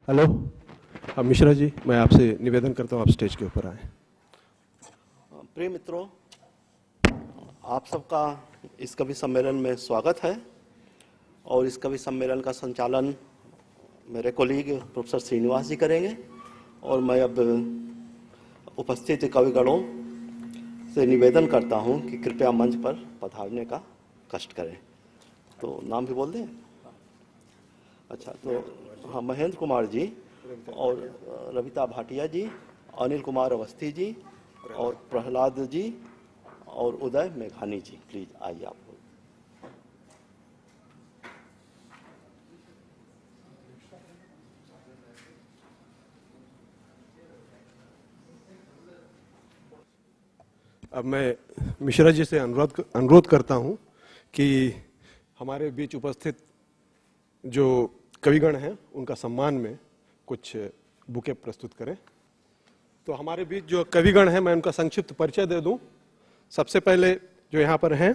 Hello, अब मिश्रा जी, मैं आपसे निवेदन करता हूँ आप स्टेज के ऊपर आए। प्रिय मित्रों, आप सबका इस कवि सम्मेलन में स्वागत है और इस कवि सम्मेलन का संचालन मेरे कोलीग प्रोफेसर श्रीनिवास जी करेंगे और मैं अब उपस्थित कविगणों से निवेदन करता हूं कि कृपया मंच पर पधारने का कष्ट करें। तो नाम भी बोल दें? अच्छा, तो हाँ, महेंद्र कुमार जी और रविता भाटिया जी, अनिल कुमार अवस्थी जी और प्रहलाद जी और उदय मेघानी जी, प्लीज आइए आप लोग। अब मैं मिश्रा जी से अनुरोध करता हूँ कि हमारे बीच उपस्थित जो कविगण हैं उनका सम्मान में कुछ बुके प्रस्तुत करें। तो हमारे बीच जो कविगण हैं, मैं उनका संक्षिप्त परिचय दे दूं। सबसे पहले जो यहाँ पर हैं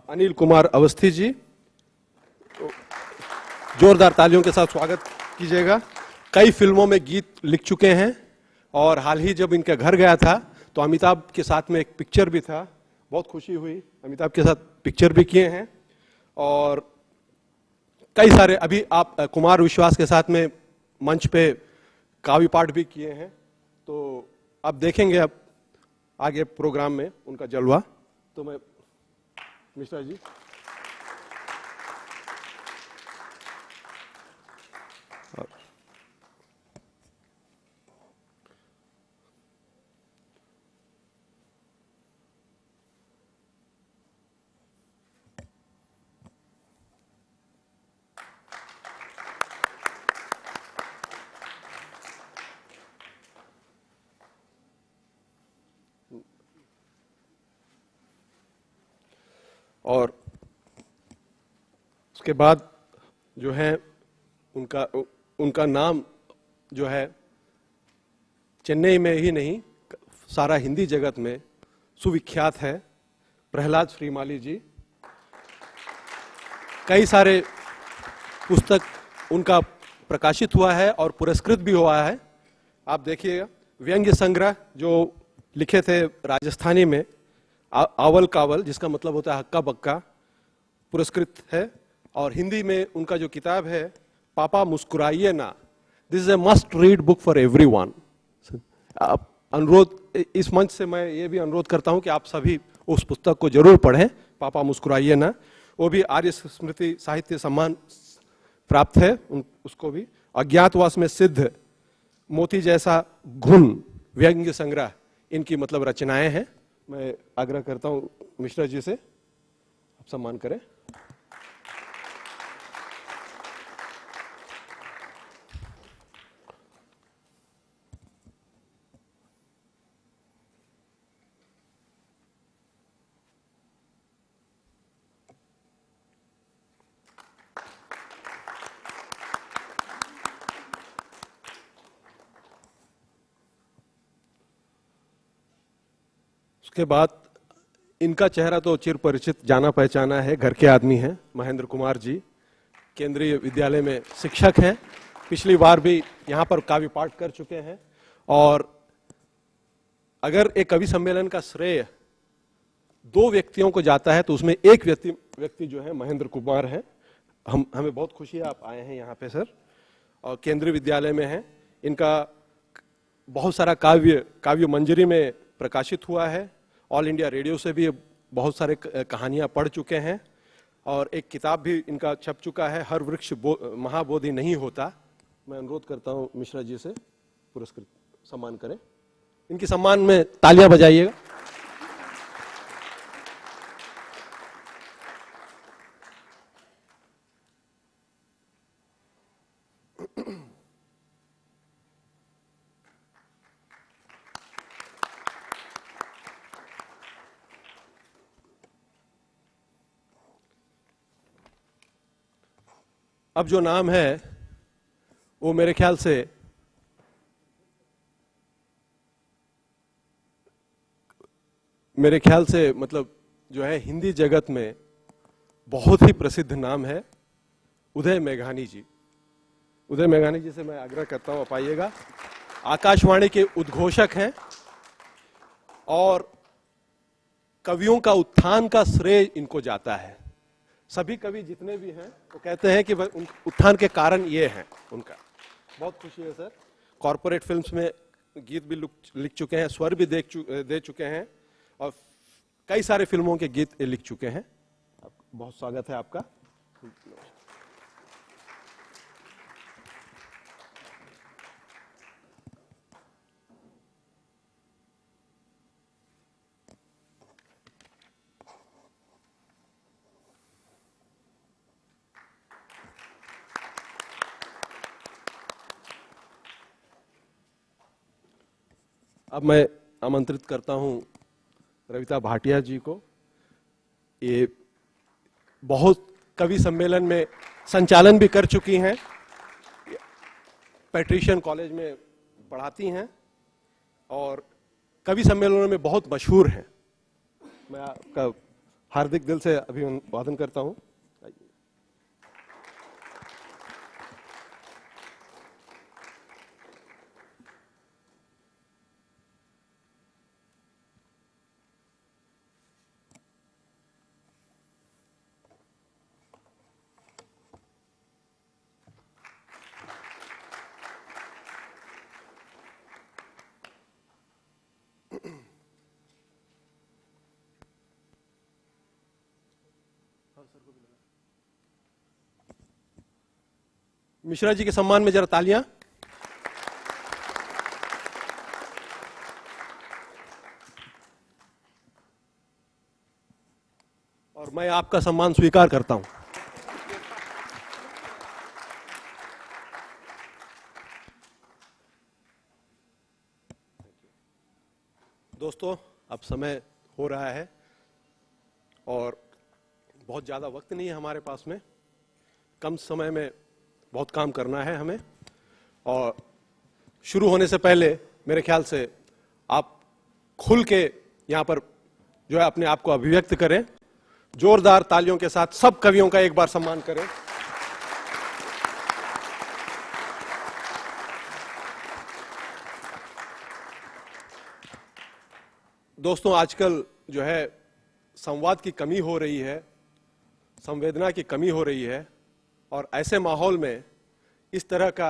अनिल कुमार अवस्थी जी, जोरदार तालियों के साथ स्वागत कीजिएगा। कई फिल्मों में गीत लिख चुके हैं और हाल ही जब इनके घर गया था तो अमिताभ के साथ में एक पिक्चर भी था, बहुत खुशी हुई। अमिताभ के साथ पिक्चर भी किए हैं और कई सारे, अभी आप कुमार विश्वास के साथ में मंच पे काव्य पाठ भी किए हैं। तो आप देखेंगे अब आगे प्रोग्राम में उनका जलवा। तो मैं मिश्रा जी, और उसके बाद जो है उनका नाम जो है चेन्नई में ही नहीं सारा हिंदी जगत में सुविख्यात है। प्रहलाद श्रीमाली जी, कई सारे पुस्तक उनका प्रकाशित हुआ है और पुरस्कृत भी हुआ है। आप देखिएगा, व्यंग्य संग्रह जो लिखे थे राजस्थानी में, आवल कावल, जिसका मतलब होता है हक्का बक्का, पुरस्कृत है। और हिंदी में उनका जो किताब है पापा मुस्कुराइए ना, this is a must read book for everyone. अनुरोध, इस मंच से मैं ये भी अनुरोध करता हूं कि आप सभी उस पुस्तक को जरूर पढ़ें, पापा मुस्कुराइए ना। वो भी आर्य स्मृति साहित्य सम्मान प्राप्त है उसको भी। अज्ञातवास में सिद्ध, मोती जैसा घुन, व्यंग्य संग्रह, इनकी मतलब रचनाएं हैं। मैं आग्रह करता हूं मिश्रा जी से आप सम्मान करें। उसके बाद इनका चेहरा तो चिर परिचित, जाना पहचाना है, घर के आदमी हैं, महेंद्र कुमार जी, केंद्रीय विद्यालय में शिक्षक हैं। पिछली बार भी यहाँ पर काव्य पाठ कर चुके हैं। और अगर एक कवि सम्मेलन का श्रेय दो व्यक्तियों को जाता है तो उसमें एक व्यक्ति जो है महेंद्र कुमार है। हमें बहुत खुशी है आप आए हैं यहाँ पे सर, और केंद्रीय विद्यालय में हैं। इनका बहुत सारा काव्य मंजरी में प्रकाशित हुआ है। ऑल इंडिया रेडियो से भी बहुत सारे कहानियां पढ़ चुके हैं और एक किताब भी इनका छप चुका है, हर वृक्ष महाबोधि नहीं होता। मैं अनुरोध करता हूं मिश्रा जी से पुरस्कृत सम्मान करें। इनके सम्मान में तालियां बजाइएगा। अब जो नाम है वो मेरे ख्याल से मतलब जो है हिंदी जगत में बहुत ही प्रसिद्ध नाम है, उदय मेघानी जी। उदय मेघानी जी से मैं आग्रह करता हूं, आप आइएगा। आकाशवाणी के उद्घोषक हैं और कवियों का उत्थान का श्रेय इनको जाता है। सभी कवि जितने भी हैं वो कहते हैं कि उत्थान के कारण ये हैं उनका। बहुत खुशी है सर। कॉर्पोरेट फिल्म्स में गीत भी लिख चुके हैं, स्वर भी दे चुके हैं और कई सारे फिल्मों के गीत लिख चुके हैं। बहुत स्वागत है आपका। अब मैं आमंत्रित करता हूं रविता भाटिया जी को। ये बहुत कवि सम्मेलन में संचालन भी कर चुकी हैं, पैट्रिशियन कॉलेज में पढ़ाती हैं और कवि सम्मेलनों में बहुत मशहूर हैं। मैं आपका हार्दिक दिल से अभिवादन करता हूं। मिश्रा जी के सम्मान में जरा तालियां। और मैं आपका सम्मान स्वीकार करता हूं। दोस्तों, अब समय हो रहा है और बहुत ज्यादा वक्त नहीं है हमारे पास में। कम समय में बहुत काम करना है हमें और शुरू होने से पहले मेरे ख्याल से आप खुल के यहां पर जो है अपने आप को अभिव्यक्त करें। जोरदार तालियों के साथ सब कवियों का एक बार सम्मान करें। दोस्तों, आजकल जो है संवाद की कमी हो रही है, संवेदना की कमी हो रही है और ऐसे माहौल में इस तरह का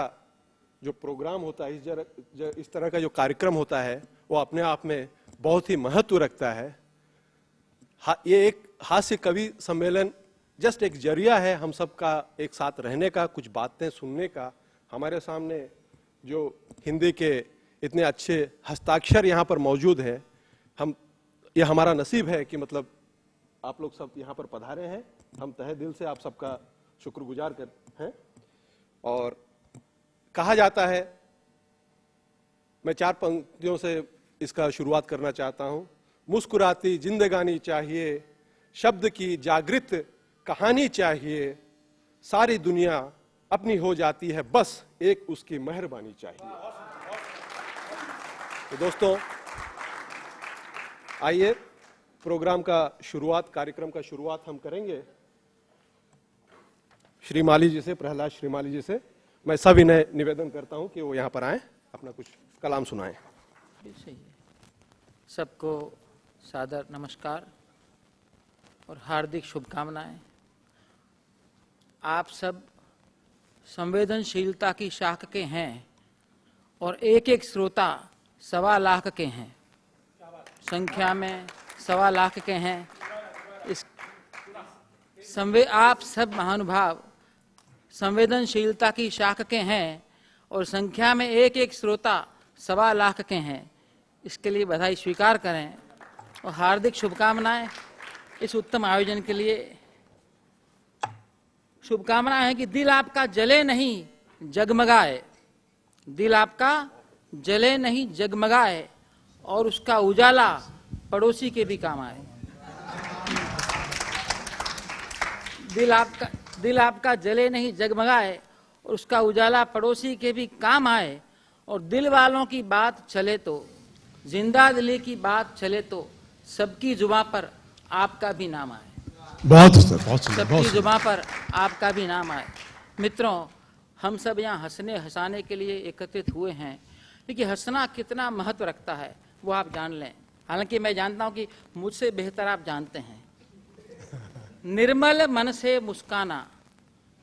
जो प्रोग्राम होता है, इस तरह का जो कार्यक्रम होता है वो अपने आप में बहुत ही महत्व रखता है। ये एक हास्य कवि सम्मेलन जस्ट एक जरिया है हम सब का एक साथ रहने का, कुछ बातें सुनने का। हमारे सामने जो हिंदी के इतने अच्छे हस्ताक्षर यहाँ पर मौजूद हैं, ये हमारा नसीब है कि मतलब आप लोग सब यहाँ पर पधारे हैं। हम तहे दिल से आप सबका शुक्रगुजार हैं। और कहा जाता है, मैं 4 पंक्तियों से इसका शुरुआत करना चाहता हूं। मुस्कुराती जिंदगानी चाहिए, शब्द की जागृत कहानी चाहिए, सारी दुनिया अपनी हो जाती है, बस एक उसकी मेहरबानी चाहिए। तो दोस्तों, आइए प्रोग्राम का शुरुआत, कार्यक्रम का शुरुआत हम करेंगे श्रीमाली जी से, प्रहलाद श्रीमाली जी से। मैं सविनय निवेदन करता हूं कि वो यहां पर आए, अपना कुछ कलाम सुनाएं। सबको सादर नमस्कार और हार्दिक शुभकामनाएं। आप सब संवेदनशीलता की शाख के हैं और एक एक श्रोता 1.25 लाख के हैं, संख्या में 1.25 लाख के हैं। आप सब महानुभाव संवेदनशीलता की शाख के हैं और संख्या में एक एक श्रोता 1.25 लाख के हैं। इसके लिए बधाई स्वीकार करें और हार्दिक शुभकामनाएं इस उत्तम आयोजन के लिए। शुभकामनाएं है कि दिल आपका जले नहीं जगमगाए, दिल आपका जले नहीं जगमगाए और उसका उजाला पड़ोसी के भी काम आए। दिल आपका जले नहीं जगमगाए और उसका उजाला पड़ोसी के भी काम आए। और दिल वालों की बात चले तो, जिंदा दिली की बात चले तो, सबकी जुबां पर आपका भी नाम आए। बहुत सुंदर, बहुत सुंदर। सबकी जुबां पर आपका भी नाम आए। मित्रों, हम सब यहाँ हंसने हंसाने के लिए एकत्रित हुए हैं, लेकिन हंसना कितना महत्व रखता है वो आप जान लें। हालांकि मैं जानता हूं कि मुझसे बेहतर आप जानते हैं। निर्मल मन से मुस्काना,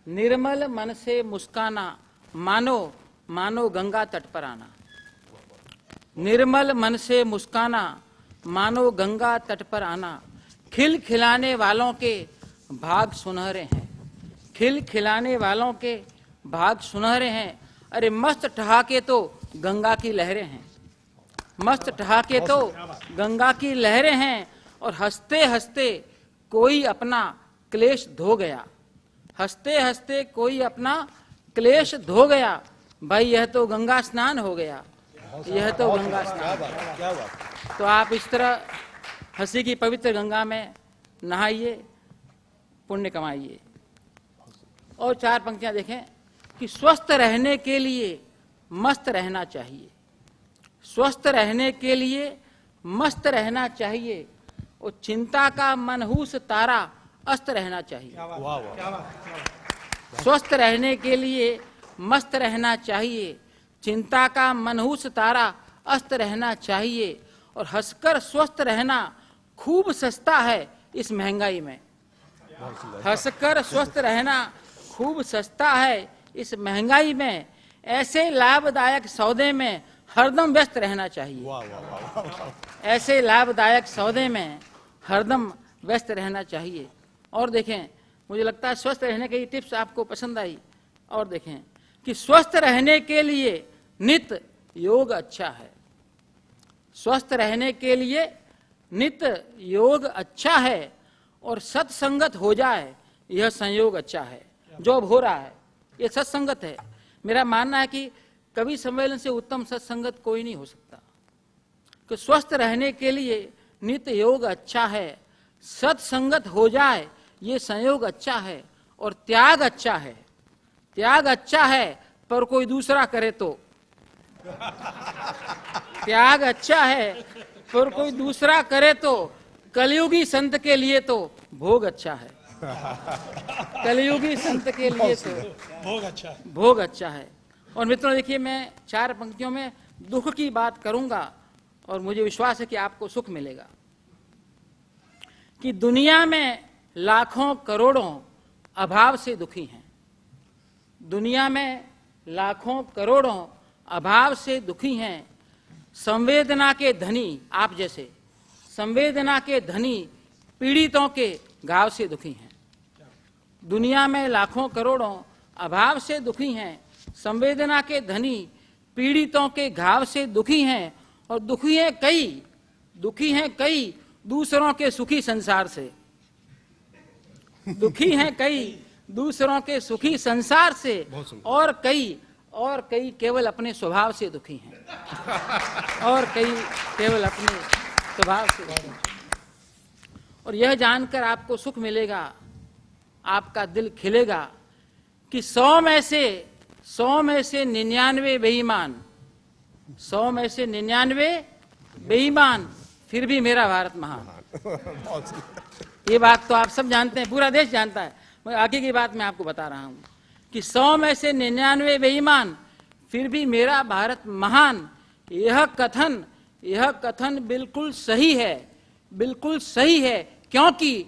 निर्मल मन से मुस्काना, मानो मानो गंगा तट पर आना। निर्मल मन से मुस्काना, मानो गंगा तट पर आना। खिल खिलाने वालों के भाग सुनहरे हैं, खिल खिलाने वालों के भाग सुनहरे हैं। अरे मस्त ठहाके तो गंगा की लहरें हैं, मस्त ठहाके तो गंगा की लहरें हैं। और हंसते हंसते कोई अपना क्लेश धो गया, हंसते हंसते कोई अपना क्लेश धो गया। भाई यह तो गंगा स्नान हो गया, यह तो गंगा स्नान। तो आप इस तरह हंसी की पवित्र गंगा में नहाइए, पुण्य कमाइए। और 4 पंक्तियां देखें कि स्वस्थ रहने के लिए मस्त रहना चाहिए, स्वस्थ रहने के लिए मस्त रहना चाहिए। और चिंता का मनहूस तारा अस्त रहना चाहिए। स्वस्थ रहने के लिए मस्त रहना चाहिए, चिंता का मनहूस तारा अस्त रहना चाहिए। और हंसकर स्वस्थ रहना खूब सस्ता है इस महंगाई में, हंसकर स्वस्थ रहना खूब सस्ता है इस महंगाई में। ऐसे लाभदायक सौदे में हरदम व्यस्त रहना चाहिए, ऐसे लाभदायक सौदे में हरदम व्यस्त रहना चाहिए। और देखें, मुझे लगता है स्वस्थ रहने की टिप्स आपको पसंद आई। और देखें कि स्वस्थ रहने के लिए नित्य योग अच्छा है, स्वस्थ रहने के लिए नित्य योग अच्छा है। और सत्संगत हो जाए यह संयोग अच्छा है। जो अब हो रहा है ये सत्संगत है। मेरा मानना है कि कवि सम्मेलन से उत्तम सत्संगत कोई नहीं हो सकता। कि स्वस्थ रहने के लिए नित्य योग अच्छा है, सत्संगत हो जाए ये संयोग अच्छा है। और त्याग अच्छा है, त्याग अच्छा है पर कोई दूसरा करे तो, त्याग अच्छा है पर कोई दूसरा करे तो। कलयुगी संत के लिए तो भोग अच्छा है, कलयुगी संत के लिए तो भोग अच्छा है। और मित्रों देखिए, मैं 4 पंक्तियों में दुख की बात करूंगा और मुझे विश्वास है कि आपको सुख मिलेगा। कि दुनिया में लाखों करोड़ों अभाव से दुखी हैं, दुनिया में लाखों करोड़ों अभाव से दुखी हैं। संवेदना के धनी, आप जैसे संवेदना के धनी पीड़ितों के घाव से दुखी हैं। दुनिया में लाखों करोड़ों अभाव से दुखी हैं, संवेदना के धनी पीड़ितों के घाव से दुखी हैं। और दुखी हैं कई दूसरों के सुखी संसार से, दुखी हैं कई दूसरों के सुखी संसार से। और कई केवल अपने स्वभाव से दुखी हैं, और कई केवल अपने स्वभाव से दुखी हैं। और यह जानकर आपको सुख मिलेगा, आपका दिल खिलेगा कि 100 में से 99 बेईमान, 100 में से 99 बेईमान, फिर भी मेरा भारत महान। ये बात तो आप सब जानते हैं, पूरा देश जानता है। मैं आगे की बात मैं आपको बता रहा हूं कि 100 में से 99 बेईमान, फिर भी मेरा भारत महान। यह कथन बिल्कुल सही है, बिल्कुल सही है। क्योंकि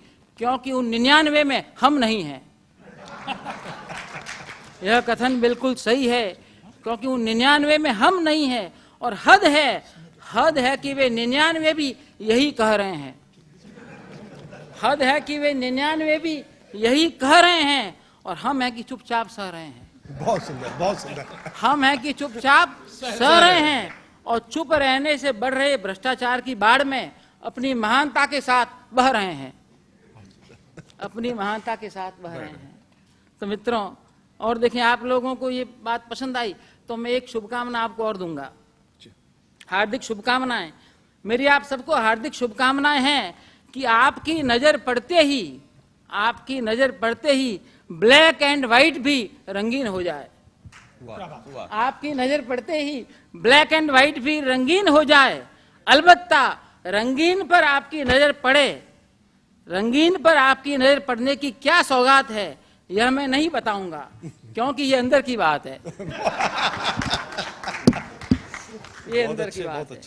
उन 99 में हम नहीं हैं। यह कथन बिल्कुल सही है क्योंकि उन 99 में हम नहीं हैं। और हद है कि वे 99 भी यही कह रहे हैं, हद है कि वे 99 भी यही कह रहे हैं। और हम हैं कि चुपचाप सह रहे हैं। बहुत सुंदर, बहुत सुंदर। हम हैं कि चुपचाप सह रहे हैं और चुप रहने से बढ़ रहे भ्रष्टाचार की बाढ़ में अपनी महानता के साथ बह रहे हैं, अपनी महानता के साथ बह रहे हैं। तो मित्रों, और देखें, आप लोगों को ये बात पसंद आई तो मैं एक शुभकामना आपको और दूंगा। हार्दिक शुभकामनाएं, मेरी आप सबको हार्दिक शुभकामनाएं हैं कि आपकी नजर पड़ते ही ब्लैक एंड व्हाइट भी रंगीन हो जाए। आपकी नजर पड़ते ही ब्लैक एंड व्हाइट भी रंगीन हो जाए। अलबत्ता रंगीन पर आपकी नजर पड़े, रंगीन पर आपकी नजर पड़ने की क्या सौगात है यह मैं नहीं बताऊंगा, क्योंकि ये अंदर की बात है। ये अंदर की बात है।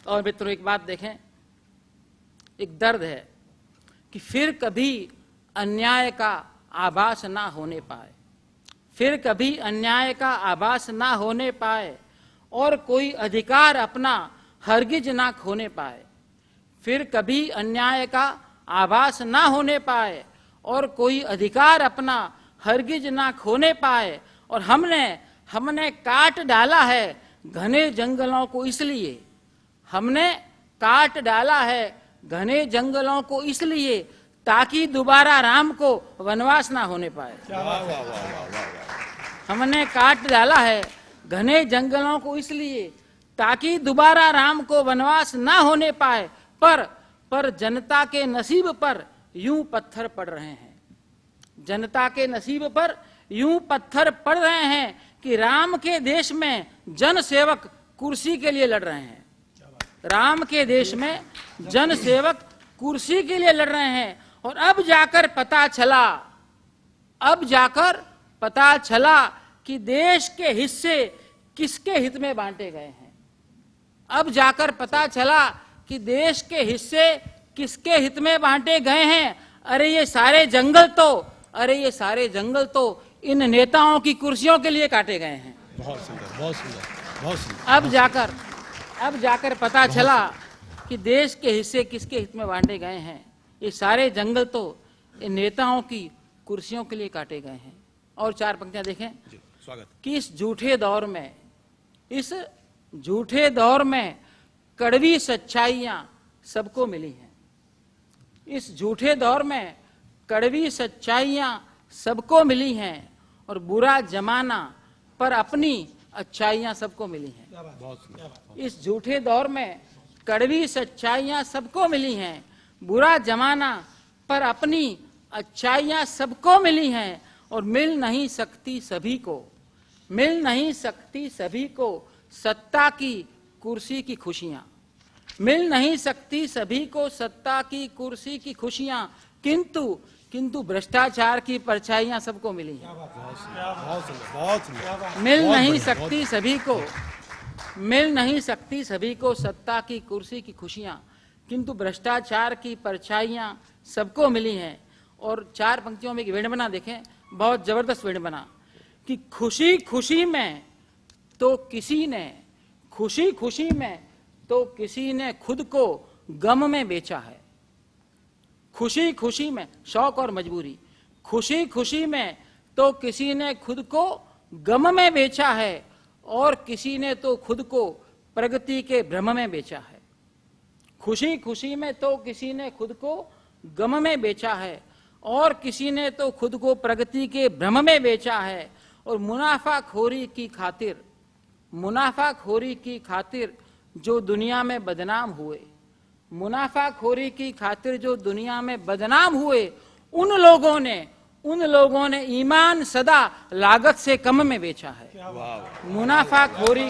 और मित्रों एक बात देखें, एक दर्द है कि फिर कभी अन्याय का आभास ना होने पाए, फिर कभी अन्याय का आभास ना होने पाए और कोई अधिकार अपना हरगिज ना खोने पाए, फिर कभी अन्याय का आभास ना होने पाए और कोई अधिकार अपना हरगिज ना खोने पाए। और हमने काट डाला है घने जंगलों को इसलिए, हमने काट डाला है घने जंगलों को इसलिए ताकि दोबारा राम को वनवास ना होने पाए। हमने काट डाला है घने जंगलों को इसलिए ताकि दोबारा राम को वनवास ना होने पाए। पर जनता के नसीब पर यूं पत्थर पड़ रहे हैं, जनता के नसीब पर यूं पत्थर पड़ रहे हैं कि राम के देश में जनसेवक कुर्सी के लिए लड़ रहे हैं। राम के देश में जनसेवक कुर्सी के लिए लड़ रहे हैं। और अब जाकर पता चला कि देश के हिस्से किसके हित में बांटे गए हैं। अब जाकर पता चला कि देश के हिस्से किसके हित में बांटे गए हैं। अरे ये सारे जंगल तो इन नेताओं की कुर्सियों के लिए काटे गए हैं। बहुत सुंदर, बहुत सुंदर, बहुत सुंदर। अब जाकर पता चला कि देश के हिस्से किसके हित में बांटे गए हैं। ये सारे जंगल तो इन नेताओं की कुर्सियों के लिए काटे गए हैं। और 4 पंक्तियां देखें स्वागत। कि इस झूठे दौर में कड़वी सच्चाइयां सबको मिली हैं। इस झूठे दौर में कड़वी सच्चाइयां सबको मिली हैं और बुरा जमाना पर अपनी अच्छाइयां सबको मिली हैं। इस झूठे दौर में कड़वी सच्चाइयां सबको मिली हैं, बुरा जमाना पर अपनी अच्छाइयां सबको मिली हैं। और मिल नहीं सकती सभी को सत्ता की कुर्सी की खुशियां, मिल नहीं सकती सभी को सत्ता की कुर्सी की खुशियां, किंतु भ्रष्टाचार की परछाइयां सबको मिली हैं। मिल नहीं सकती सभी को सत्ता की कुर्सी की खुशियां, किंतु भ्रष्टाचार की परछाइयां सबको मिली हैं। और 4 पंक्तियों में एक विडंबना देखें, बहुत जबरदस्त विडंबना, कि खुशी खुशी में तो किसी ने खुद को गम में बेचा है। खुशी खुशी में, शौक और मजबूरी, खुशी खुशी में तो किसी ने खुद को गम में बेचा है और किसी ने तो खुद को प्रगति के भ्रम में बेचा है। खुशी खुशी में तो किसी ने खुद को गम में बेचा है और किसी ने तो खुद को प्रगति के भ्रम में बेचा है। और मुनाफाखोरी की खातिर जो दुनिया में बदनाम हुए, मुनाफाखोरी की खातिर जो दुनिया में बदनाम हुए, उन लोगों ने ईमान सदा लागत से कम में बेचा है। मुनाफाखोरी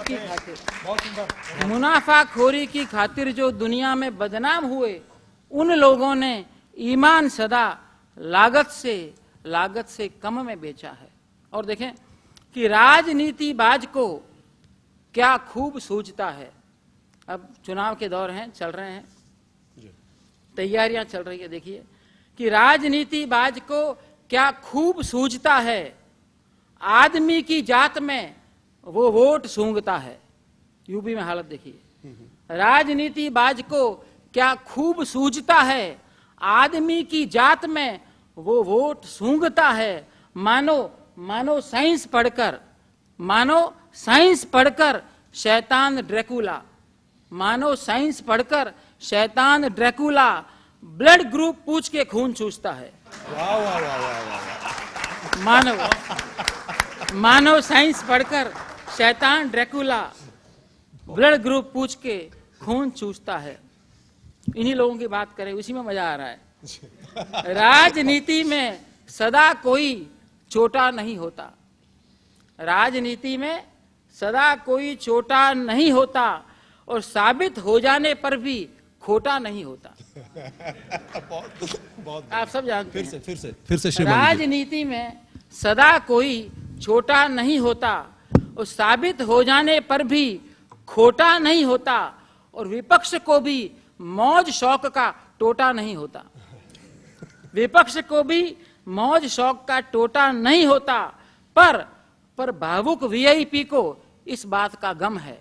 की खातिर जो दुनिया में बदनाम हुए, उन लोगों ने ईमान सदा लागत से कम में बेचा है। और देखें कि राजनीतिबाज को क्या खूब सूझता है। अब चुनाव के दौर हैं, चल रहे हैं, तैयारियां चल रही है। देखिए कि राजनीतिबाज को क्या खूब सूझता है, आदमी की जात में वो वोट सूंघता है। यूपी में हालत देखिए, राजनीतिबाज को क्या खूब सूझता है, आदमी की जात में वो वोट सूंघता है। मानो साइंस पढ़कर शैतान ड्रैकुला ब्लड ग्रुप पूछ के खून चूसता है। मानो साइंस पढ़कर शैतान ड्रैकुला ब्लड ग्रुप पूछ के खून चूसता है। इन्हीं लोगों की बात करें, उसी में मजा आ रहा है। राजनीति में सदा कोई छोटा नहीं होता, राजनीति में सदा कोई छोटा नहीं होता और साबित हो जाने पर भी खोटा नहीं होता। आप सब जानते हैं। फिर से राजनीति में सदा कोई छोटा नहीं होता, और साबित हो जाने पर भी खोटा नहीं होता, और विपक्ष को भी मौज शौक का टोटा नहीं होता। विपक्ष को भी मौज शौक का टोटा नहीं होता, पर भावुक वीआईपी को इस बात का गम है,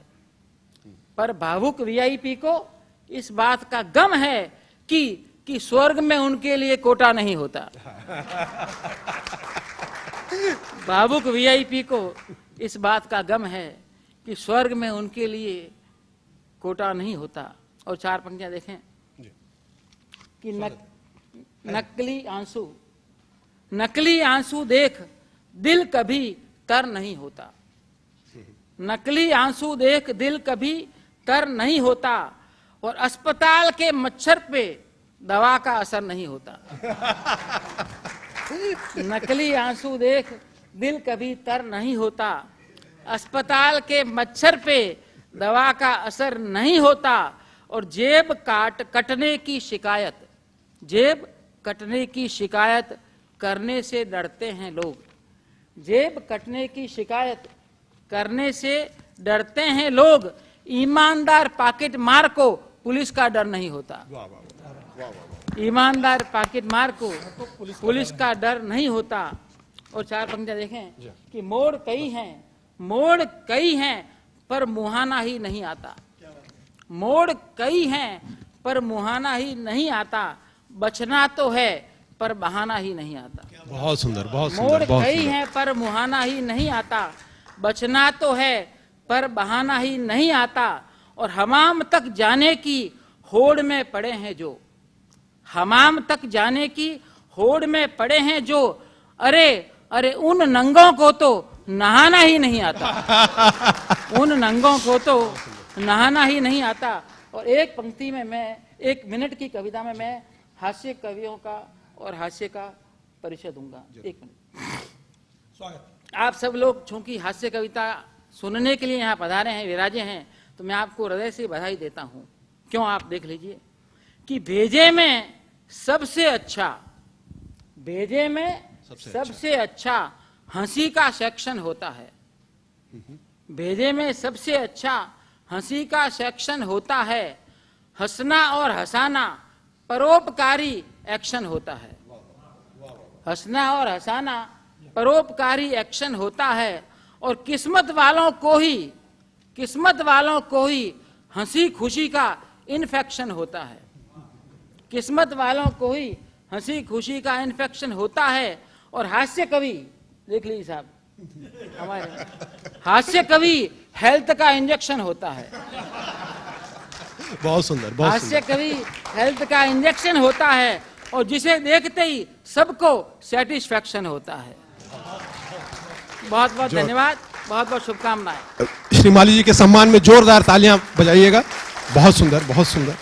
पर भावुक वीआईपी को इस बात का गम है कि स्वर्ग में उनके लिए कोटा नहीं होता। भावुक वीआईपी को इस बात का गम है कि स्वर्ग में उनके लिए कोटा नहीं होता। और 4 पंक्तियां देखें कि नकली आंसू देख दिल कभी तर नहीं होता। नकली आंसू देख दिल कभी तर नहीं होता, और अस्पताल के मच्छर पे दवा का असर नहीं होता। नकली आंसू देख दिल कभी तर नहीं होता, अस्पताल के मच्छर पे दवा का असर नहीं होता, और जेब कटने की शिकायत करने से डरते हैं लोग। जेब कटने की शिकायत करने से डरते हैं लोग, ईमानदार पॉकेट मार को पुलिस का डर नहीं होता। ईमानदार पॉकेट मार को पुलिस का डर नहीं होता। और 4 पंक्तियां देखें कि मोड़ कई हैं पर मुहाना ही नहीं आता। मोड़ कई हैं पर मुहाना ही नहीं आता, बचना तो है पर बहाना ही नहीं आता। बहुत सुंदर, बहुत मोड़ सुंदर। कई हैं पर मुहाना ही नहीं आता, बचना तो है पर बहाना ही नहीं आता, और हमाम तक जाने की होड़ में पड़े हैं जो, हमाम तक जाने की होड़ में पड़े हैं जो, अरे उन नंगों को तो नहाना ही नहीं आता। उन नंगों को तो नहाना ही नहीं आता। और एक पंक्ति में मैं 1 मिनट की कविता में मैं हास्य कवियों का और हास्य का परिचय दूंगा। 1 मिनट। आप सब लोग चूंकि हास्य कविता सुनने के लिए यहाँ पधारे हैं, विराजे हैं, तो मैं आपको हृदय से बधाई देता हूँ। क्यों, आप देख लीजिए कि भेजे में सबसे अच्छा हंसी का सेक्शन होता है। भेजे में सबसे अच्छा हंसी का सेक्शन होता है, हंसना और हंसाना परोपकारी एक्शन होता है। हंसना और हंसाना परोपकारी एक्शन होता है, और किस्मत वालों को ही हंसी खुशी का इन्फेक्शन होता है। किस्मत वालों को ही हंसी खुशी का इन्फेक्शन होता है। और हास्य कवि देख लीजिए साहब, हमारे हास्य कवि हेल्थ का इंजेक्शन होता है। बहुत सुंदर, बहुत हास्य कवि हेल्थ का इंजेक्शन होता है, और जिसे देखते ही सबको सेटिस्फैक्शन होता है। बहुत बहुत धन्यवाद, बहुत बहुत शुभकामनाएं। श्री माली जी के सम्मान में जोरदार तालियां बजाइएगा। बहुत सुंदर, बहुत सुंदर।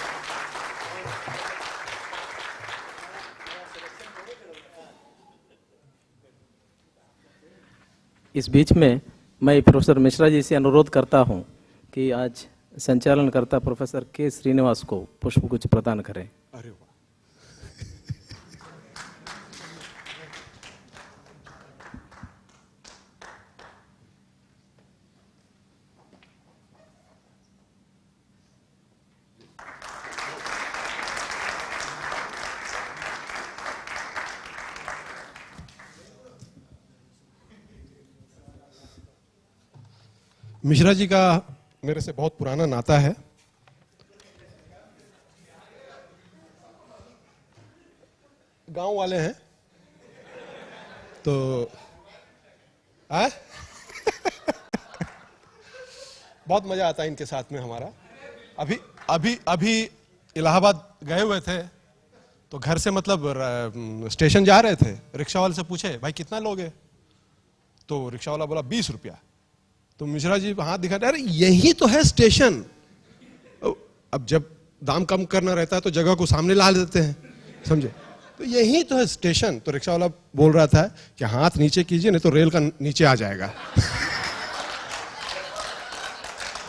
इस बीच में मैं प्रोफेसर मिश्रा जी से अनुरोध करता हूं कि आज संचालनकर्ता प्रोफेसर के श्रीनिवास को पुष्पगुच्छ प्रदान करें। अरे वाह। मिश्रा जी का मेरे से बहुत पुराना नाता है। गांव वाले हैं तो बहुत मजा आता है इनके साथ में हमारा। अभी इलाहाबाद गए हुए थे तो घर से मतलब स्टेशन जा रहे थे, रिक्शा वाले से पूछे भाई कितना लोगे, तो रिक्शा वाला बोला 20 रुपया। तो मिश्रा जी हाथ दिखा रहे, अरे यही तो है स्टेशन। अब जब दाम कम करना रहता है तो जगह को सामने ला देते हैं, समझे, तो यही तो है स्टेशन। तो रिक्शा वाला बोल रहा था कि हाथ नीचे कीजिए नहीं तो रेल का नीचे आ जाएगा।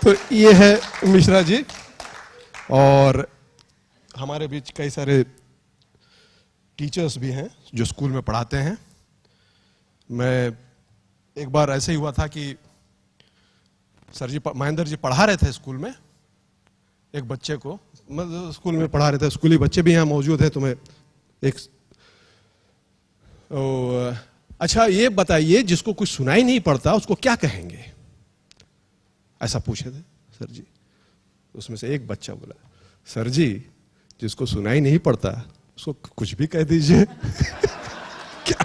तो ये है मिश्रा जी। और हमारे बीच कई सारे टीचर्स भी हैं जो स्कूल में पढ़ाते हैं। मैं एक बार ऐसे ही हुआ था कि सर जी महेंद्र जी पढ़ा रहे थे स्कूल में एक बच्चे को, मतलब स्कूल में पढ़ा रहे थे, स्कूली बच्चे भी यहाँ मौजूद हैं, तुम्हें एक अच्छा ये बताइए जिसको कुछ सुनाई नहीं पड़ता उसको क्या कहेंगे, ऐसा पूछे थे सर जी। उसमें से एक बच्चा बोला, सर जी जिसको सुनाई नहीं पड़ता उसको कुछ भी कह दीजिए। क्या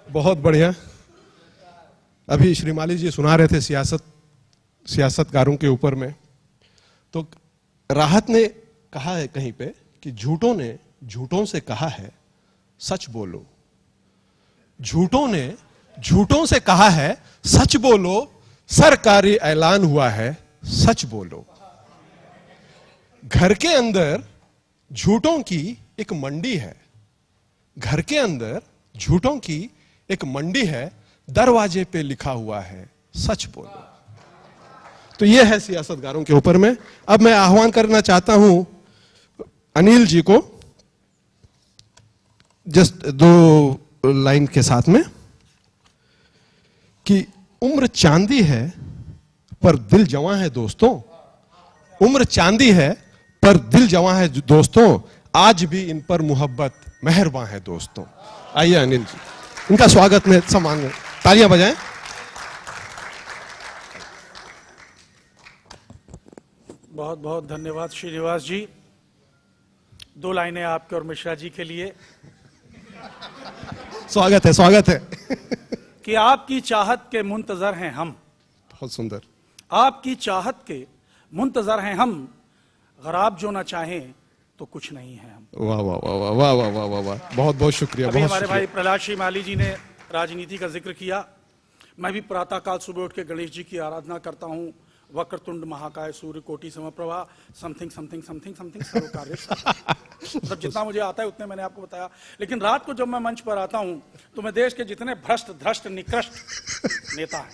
बहुत बढ़िया। अभी श्रीमाली जी सुना रहे थे सियासतकारों के ऊपर में, तो राहत ने कहा है कहीं पे कि झूठों ने झूठों से कहा है सच बोलो, झूठों ने झूठों से कहा है सच बोलो, सरकारी ऐलान हुआ है सच बोलो। घर के अंदर झूठों की एक मंडी है, घर के अंदर झूठों की एक मंडी है, दरवाजे पे लिखा हुआ है सच बोलो। तो यह है सियासतगारों के ऊपर में। अब मैं आह्वान करना चाहता हूं अनिल जी को, जस्ट 2 लाइन के साथ में, कि उम्र चांदी है पर दिल जवां है दोस्तों, उम्र चांदी है पर दिल जवां है दोस्तों, आज भी इन पर मोहब्बत मेहरबान है दोस्तों। आइए अनिल जी, इनका स्वागत में सम्मान में तालियां बजाएं। बहुत बहुत धन्यवाद श्रीनिवास जी। 2 लाइनें आपके और मिश्रा जी के लिए। स्वागत है, स्वागत है। कि आपकी चाहत के मुंतजर हैं हम, बहुत सुंदर। आपकी चाहत के मुंतजर हैं हम, अगर आप जो ना चाहें तो कुछ नहीं है हम। वाह वाह वाह वाह वाह वाह वाह वाह वाह, बहुत बहुत शुक्रिया। अभी बहुत हमारे शुक्रिया। भाई प्रहलाद श्रीमाली जी ने राजनीति का जिक्र किया। मैं भी प्रातःकाल सुबह उठ के गणेश जी की आराधना करता हूँ। वक्रतुंड महाकाय सूर्य कोटि समप्रभा, समथिंग समथिंग समथिंग समथिंग सर्व कार्य मतलब जितना मुझे आता है उतने मैंने आपको बताया। लेकिन रात को जब मैं मंच पर आता हूँ तो मैं देश के जितने भ्रष्ट धृष्ट निकृष्ट नेता हैं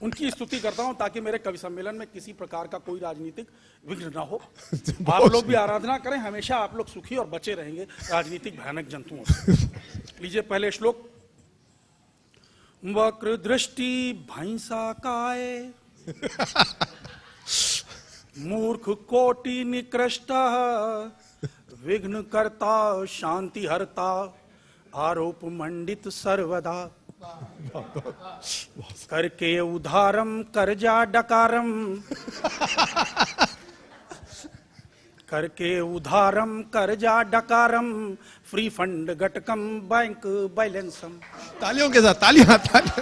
उनकी स्तुति करता हूं, ताकि मेरे कवि सम्मेलन में किसी प्रकार का कोई राजनीतिक विघ्न न हो। आप लोग भी आराधना करें, हमेशा आप लोग सुखी और बचे रहेंगे राजनीतिक भयानक जंतुओं से। लीजिए पहले श्लोक। वक्र दृष्टि भैंसा काय, मूर्ख कोटि निकृष्ट, विघ्न करता शांति हरता, आरोप मंडित सर्वदा, करके उधारम करजा डकारम, करके उधारम करजा डकारम, फ्री फंड घटकम बैंक बैलेंसम। तालियों के साथ तालियां तालियां।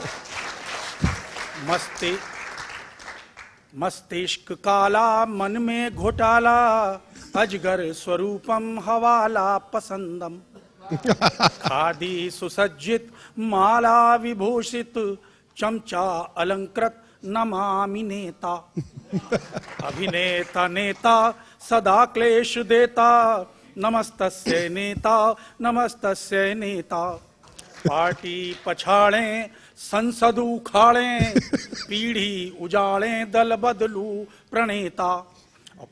मस्तिष्क काला मन में घोटाला, अजगर स्वरूपम हवाला पसंदम, खादी सुसज्जित माला विभूषित, चमचा अलंकृत नमामि नेता, अभिनेता नेता सदा क्लेश देता, नमस्तस्य नेता नमस्तस्य नेता, पार्टी पछाड़े संसद उखाड़े, पीढ़ी उजाड़े दल बदलू प्रणेता,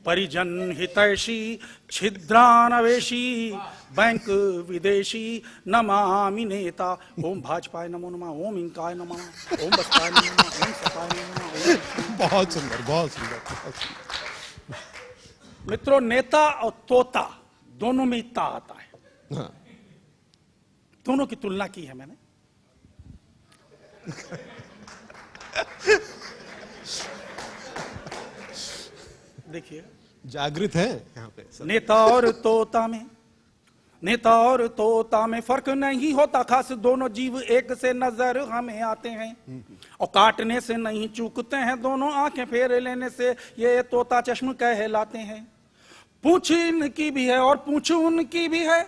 परिजन हितैषी छिद्रानवेशी, बैंक विदेशी नमामि नेता। ओम भाजपाय नमो नमः, ओम इंकाय नमः, ओम बसपाय नमो नमः, ओम सपाय नमो नमः। बहुत सुंदर, बहुत सुंदर, बहुत सुंदर। मित्रों, नेता और तोता दोनों में इतना आता है। हाँ। दोनों की तुलना की है मैंने। देखिए, जागृत है यहाँ पे सब। नेता और तोता में, नेता और तोता में फर्क नहीं होता खास, दोनों जीव एक से नजर हमें आते हैं, और काटने से नहीं चूकते हैं, दोनों आंखें फेर लेने से ये तोता चश्म कहलाते हैं। पूंछ इनकी भी है और पूंछ उनकी भी है,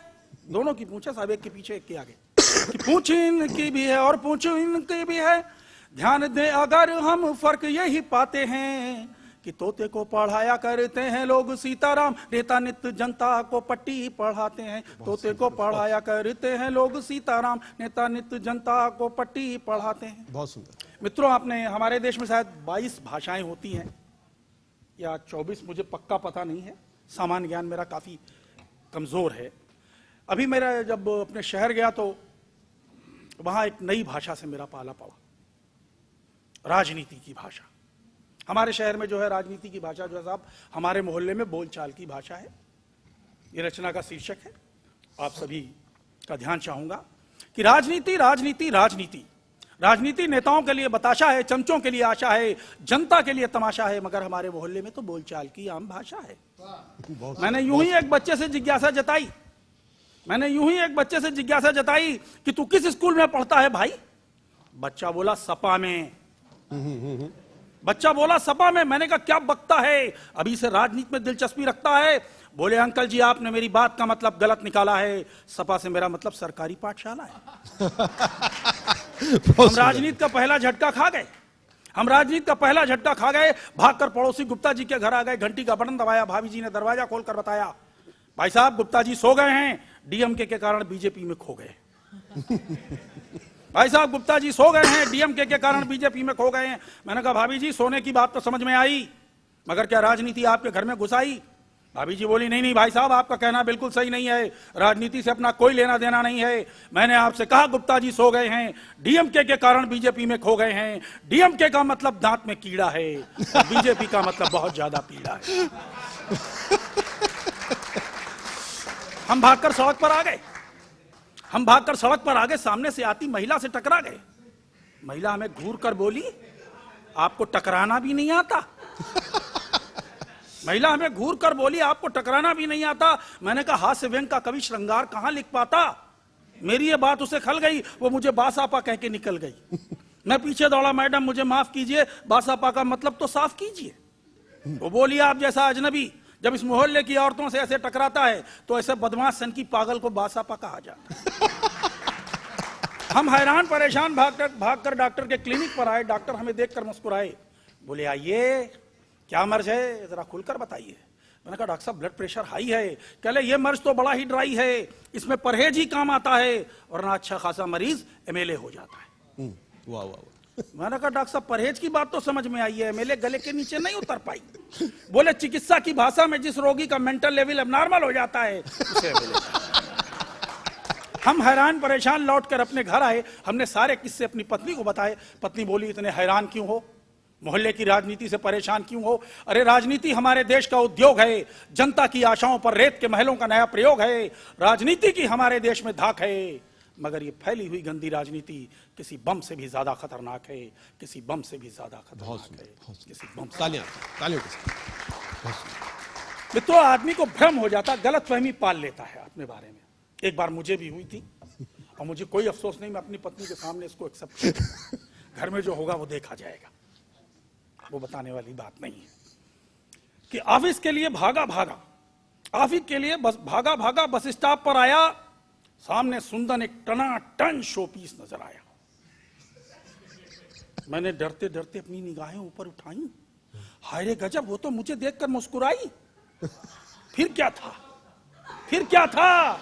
दोनों की पूंछे साहब, एक के पीछे एक के आगे, कि पूंछ इनकी भी है और पूंछ इनकी भी है। ध्यान दे अगर हम फर्क यही पाते हैं, कि तोते को पढ़ाया करते हैं लोग सीताराम, नेता नित्य जनता को पट्टी पढ़ाते हैं। तोते को पढ़ाया करते हैं लोग सीताराम, नेता नित्य जनता को पट्टी पढ़ाते हैं। बहुत सुंदर। मित्रों, आपने, हमारे देश में शायद 22 भाषाएं होती हैं या 24, मुझे पक्का पता नहीं है, सामान्य ज्ञान मेरा काफी कमजोर है। अभी मेरा जब अपने शहर गया तो वहां एक नई भाषा से मेरा पाला पड़ा, राजनीति की भाषा। हमारे शहर में जो है राजनीति की भाषा जो है साहब, हमारे मोहल्ले में बोलचाल की भाषा है। ये रचना का शीर्षक है, आप सभी का ध्यान चाहूंगा कि राजनीति राजनीति राजनीति राजनीति नेताओं के लिए बताशा है, चमचों के लिए आशा है, जनता के लिए तमाशा है, मगर हमारे मोहल्ले में तो बोलचाल की आम भाषा है। मैंने यूं ही एक बच्चे से जिज्ञासा जताई कि तू किस स्कूल में पढ़ता है भाई? बच्चा बोला सपा में। मैंने कहा क्या बकता है, अभी से राजनीति में दिलचस्पी रखता है? बोले अंकल जी आपने मेरी बात का मतलब गलत निकाला है, सपा से मेरा मतलब सरकारी पाठशाला है। हम राजनीति का पहला झटका खा गए। भागकर पड़ोसी गुप्ता जी के घर आ गए, घंटी का बटन दबाया, भाभी जी ने दरवाजा खोलकर बताया भाई साहब गुप्ता जी सो गए हैं, डीएमके के कारण बीजेपी में खो गए। मैंने कहा भाभी जी सोने की बात तो समझ में आई, मगर क्या राजनीति आपके घर में घुसाई? भाभी जी बोली नहीं भाई साहब आपका कहना बिल्कुल सही नहीं है, राजनीति से अपना कोई लेना देना नहीं है। मैंने आपसे कहा गुप्ता जी सो गए हैं, डीएमके के कारण बीजेपी में खो गए हैं। डीएमके का मतलब दांत में कीड़ा है, बीजेपी का मतलब बहुत ज्यादा पीड़ा है। हम भागकर सड़क पर आ गए, सामने से आती महिला से टकरा गए। महिला हमें घूर कर बोली आपको टकराना भी नहीं आता। मैंने कहा हास्य व्यंग का कवि श्रृंगार कहां लिख पाता? मेरी ये बात उसे खल गई, वो मुझे बासापा कह के निकल गई। मैं पीछे दौड़ा, मैडम मुझे माफ कीजिए, बासापा का मतलब तो साफ कीजिए। वो बोली आप जैसा अजनबी जब इस मोहल्ले की औरतों से ऐसे टकराता है तो ऐसे बदमाश सन की पागल को बासापा कहा जाता है। हम हैरान परेशान भागकर डॉक्टर के क्लिनिक पर आए। डॉक्टर हमें देखकर मुस्कुराए, बोले आइए क्या मर्ज है जरा खुलकर बताइए। मैंने कहा डॉक्टर साहब ब्लड प्रेशर हाई है। कहले ये मर्ज तो बड़ा ही ड्राई है, इसमें परहेज ही काम आता है, वरना अच्छा खासा मरीज एमएलए हो जाता है। वाह वाह। मैंने कहा डॉक्टर साहब परहेज की बात तो समझ में आई है, एमएलए गले के नीचे नहीं उतर पाई। बोले चिकित्सा की भाषा में जिस रोगी का मेंटल लेवल एबनॉर्मल हो जाता है उसे एमएलए। हम हैरान परेशान लौटकर अपने घर आए, हमने सारे किस्से अपनी पत्नी को बताए। पत्नी बोली इतने हैरान क्यों हो, मोहल्ले की राजनीति से परेशान क्यों हो? अरे राजनीति हमारे देश का उद्योग है, जनता की आशाओं पर रेत के महलों का नया प्रयोग है। राजनीति की हमारे देश में धाक है, मगर ये फैली हुई गंदी राजनीति किसी बम से भी ज्यादा खतरनाक है, किसी बम से भी ज्यादा खतरनाक है, किसी बम से। तालियां मित्रों आदमी को भ्रम हो जाता, गलतफहमी पाल लेता है अपने बारे में। एक बार मुझे भी हुई थी और मुझे कोई अफसोस नहीं, मैं अपनी पत्नी के सामने इसको एक्सेप्ट कर, घर में जो होगा वो देखा जाएगा, वो बताने वाली बात नहीं है। कि ऑफिस के लिए भागा बस स्टॉप पर आया, सामने सुंदर एक टनाटन शो पीस नजर आया। मैंने डरते डरते अपनी निगाहें ऊपर उठाई, हाय रे गजब, वो तो मुझे देखकर मुस्कुराई। फिर क्या था?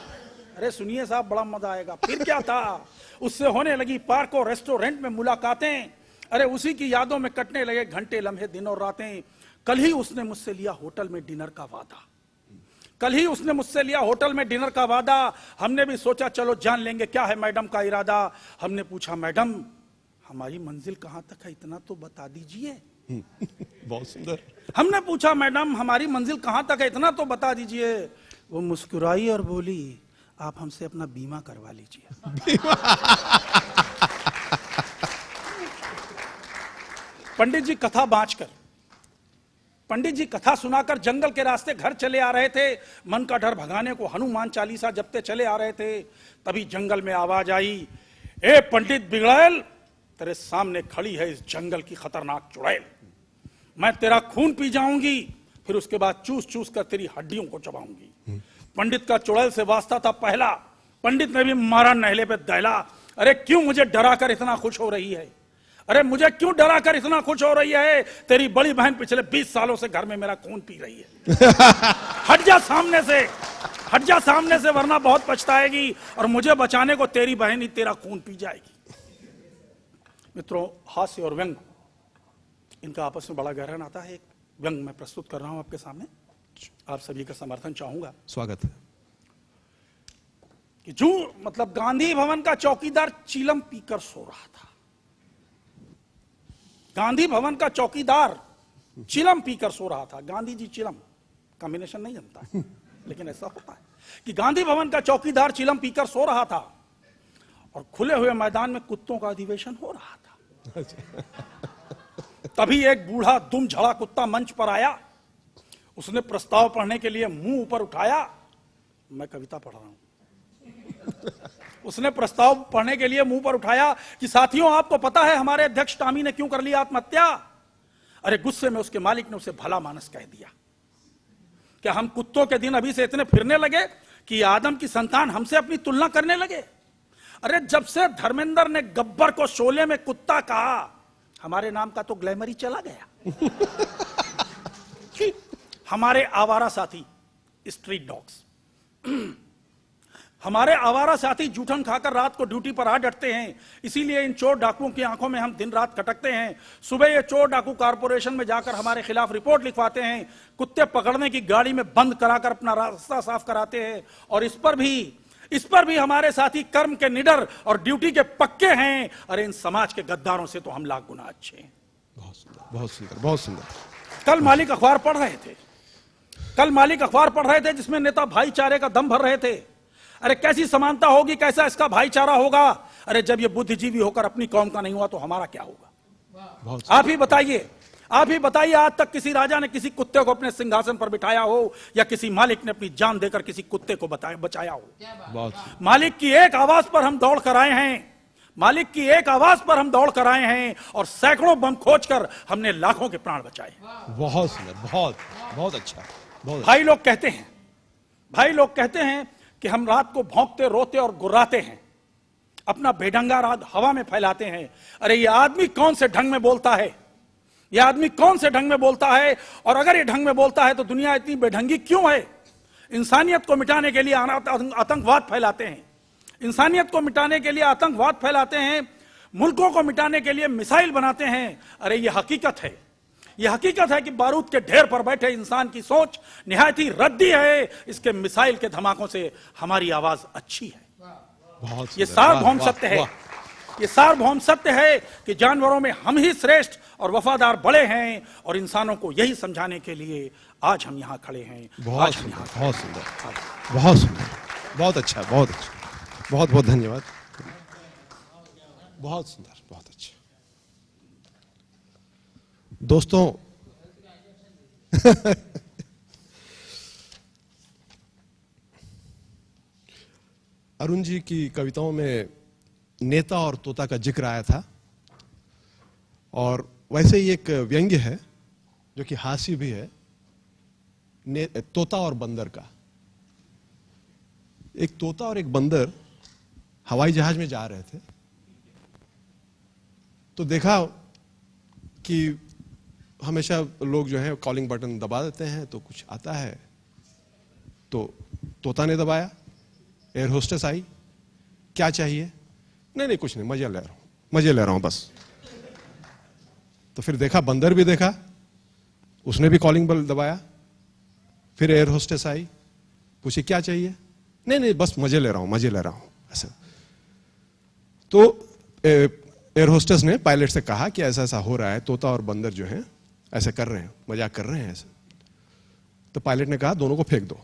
अरे सुनिए साहब बड़ा मजा आएगा। फिर क्या था? उससे होने लगी पार्कों रेस्टोरेंट में मुलाकातें। अरे उसी की यादों में कटने लगे घंटे लम्हे दिन और रातें। कल ही उसने मुझसे लिया होटल में डिनर का वादा। हमने भी सोचा चलो जान लेंगे क्या है मैडम का इरादा। हमने पूछा मैडम हमारी मंजिल कहां तक है, इतना तो बता दीजिए। बहुत सुंदर। हमने पूछा मैडम हमारी मंजिल कहां तक है, इतना तो बता दीजिए। वो मुस्कुराई और बोली आप हमसे अपना बीमा करवा लीजिए। पंडित जी कथा सुनाकर जंगल के रास्ते घर चले आ रहे थे। मन का डर भगाने को हनुमान चालीसा जपते चले आ रहे थे। तभी जंगल में आवाज आई, ए पंडित बिगड़ैल, तेरे सामने खड़ी है इस जंगल की खतरनाक चुड़ैल। मैं तेरा खून पी जाऊंगी, फिर उसके बाद चूस चूस कर तेरी हड्डियों को चबाऊंगी। पंडित का चुड़ैल से वास्ता था पहला। पंडित ने भी मारा नहले पे दहला। अरे क्यों मुझे डरा कर इतना खुश हो रही है? तेरी बड़ी बहन पिछले 20 सालों से घर में मेरा खून पी रही है। हट जा सामने से वरना बहुत पछताएगी, और मुझे बचाने को तेरी बहन ही तेरा खून पी जाएगी। मित्रों हास्य और व्यंग इनका आपस में बड़ा गहरा नाता है। एक व्यंग मैं प्रस्तुत कर रहा हूं आपके सामने, आप सभी का समर्थन चाहूंगा। स्वागत है। कि जो मतलब गांधी भवन का चौकीदार चिलम पीकर सो रहा था। गांधी भवन का चौकीदार चिलम पीकर सो रहा था। गांधी जी चिलम कॉम्बिनेशन नहीं जानता है, लेकिन ऐसा होता है कि गांधी भवन का चौकीदार चिलम पीकर सो रहा था और खुले हुए मैदान में कुत्तों का अधिवेशन हो रहा था। तभी एक बूढ़ा दुम झड़ा कुत्ता मंच पर आया। उसने प्रस्ताव पढ़ने के लिए मुंह ऊपर उठाया। मैं कविता पढ़ रहा हूं। उसने प्रस्ताव पढ़ने के लिए मुंह पर उठाया कि साथियों, आपको पता है हमारे अध्यक्ष टॉमी ने क्यों कर लिया आत्महत्या? अरे गुस्से में उसके मालिक ने उसे भला मानस कह दिया। क्या हम कुत्तों के दिन अभी से इतने फिरने लगे कि आदम की संतान हमसे अपनी तुलना करने लगे? अरे जब से धर्मेंद्र ने गब्बर को शोले में कुत्ता कहा, हमारे नाम का तो ग्लैमर ही चला गया। हमारे आवारा साथी स्ट्रीट डॉग्स, हमारे आवारा साथी जूठन खाकर रात को ड्यूटी पर आ डटते हैं। इसीलिए इन चोर डाकुओं की आंखों में हम दिन रात खटकते हैं। सुबह ये चोर डाकू कारपोरेशन में जाकर हमारे खिलाफ रिपोर्ट लिखवाते हैं। कुत्ते पकड़ने की गाड़ी में बंद कराकर अपना रास्ता साफ कराते हैं। और इस पर भी हमारे साथी कर्म के निडर और ड्यूटी के पक्के हैं। अरे इन समाज के गद्दारों से तो हम लाख गुना अच्छे हैं। बहुत सुंदर, बहुत सुंदर, बहुत सुंदर। कल मालिक अखबार पढ़ रहे थे जिसमें नेता भाईचारे का दम भर रहे थे। अरे कैसी समानता होगी, कैसा इसका भाईचारा होगा? अरे जब ये बुद्धिजीवी होकर अपनी कौम का नहीं हुआ तो हमारा क्या होगा? आप ही बताइए, आज तक किसी राजा ने किसी कुत्ते को अपने सिंहासन पर बिठाया हो या किसी मालिक ने अपनी जान देकर किसी कुत्ते को बचाया हो? मालिक की एक आवाज पर हम दौड़ कर आए हैं और सैकड़ों बम खोजकर हमने लाखों के प्राण बचाए। बहुत सुंदर, बहुत बहुत अच्छा, बहुत। भाई लोग कहते हैं कि हम रात को भौंकते, रोते और गुर्राते हैं, अपना बेढंगा राग हवा में फैलाते हैं। अरे ये आदमी कौन से ढंग में बोलता है? और अगर ये ढंग में बोलता है तो दुनिया इतनी बेढंगी क्यों है? इंसानियत को मिटाने के लिए आतंकवाद फैलाते हैं, मुल्कों को मिटाने के लिए मिसाइल बनाते हैं। अरे ये हकीकत है कि बारूद के ढेर पर बैठे इंसान की सोच निहायत ही रद्दी है। इसके मिसाइल के धमाकों से हमारी आवाज अच्छी है। ये सार्वभौम सत्य है कि जानवरों में हम ही श्रेष्ठ और वफादार बड़े हैं और इंसानों को यही समझाने के लिए आज हम यहाँ खड़े हैं। बहुत सुंदर, बहुत सुंदर, बहुत सुंदर, बहुत अच्छा, बहुत अच्छा, बहुत बहुत धन्यवाद। बहुत सुंदर, बहुत अच्छा। दोस्तों, अरुण जी की कविताओं में नेता और तोता का जिक्र आया था और वैसे ही एक व्यंग्य है जो कि हास्य भी है, तोता और बंदर का। एक तोता और एक बंदर हवाई जहाज में जा रहे थे तो देखा कि हमेशा लोग जो है कॉलिंग बटन दबा देते हैं तो कुछ आता है, तो तोता ने दबाया। एयर होस्टेस आई, क्या चाहिए? नहीं कुछ नहीं, मजे ले रहा हूं बस। तो फिर देखा, बंदर भी देखा, उसने भी कॉलिंग बेल दबाया। फिर एयर होस्टेस आई, पूछी क्या चाहिए? नहीं बस मजे ले रहा हूं ऐसा। तो एयर होस्टेस ने पायलट से कहा कि ऐसा ऐसा हो रहा है, तोता और बंदर जो हैं ऐसे कर रहे हैं, मजाक कर रहे हैं ऐसे। तो पायलट ने कहा दोनों को फेंक दो।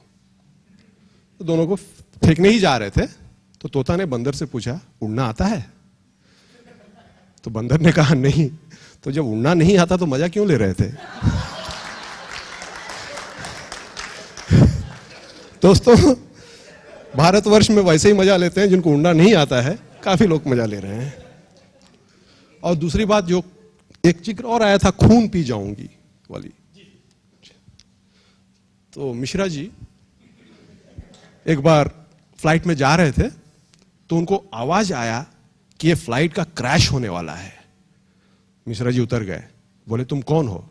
तो दोनों को फेंकने ही जा रहे थे तो तोता ने बंदर से पूछा उड़ना आता है? तो बंदर ने कहा नहीं। तो जब उड़ना नहीं आता तो मजा क्यों ले रहे थे? दोस्तों, भारतवर्ष में वैसे ही मजा लेते हैं जिनको उड़ना नहीं आता है, काफी लोग मजा ले रहे हैं। और दूसरी बात, जो एक जिक्र और आया था, खून पी जाऊंगी वाली। तो मिश्रा जी एक बार फ्लाइट में जा रहे थे तो उनको आवाज आया कि ये फ्लाइट का क्रैश होने वाला है। मिश्रा जी उतर गए, बोले तुम कौन हो?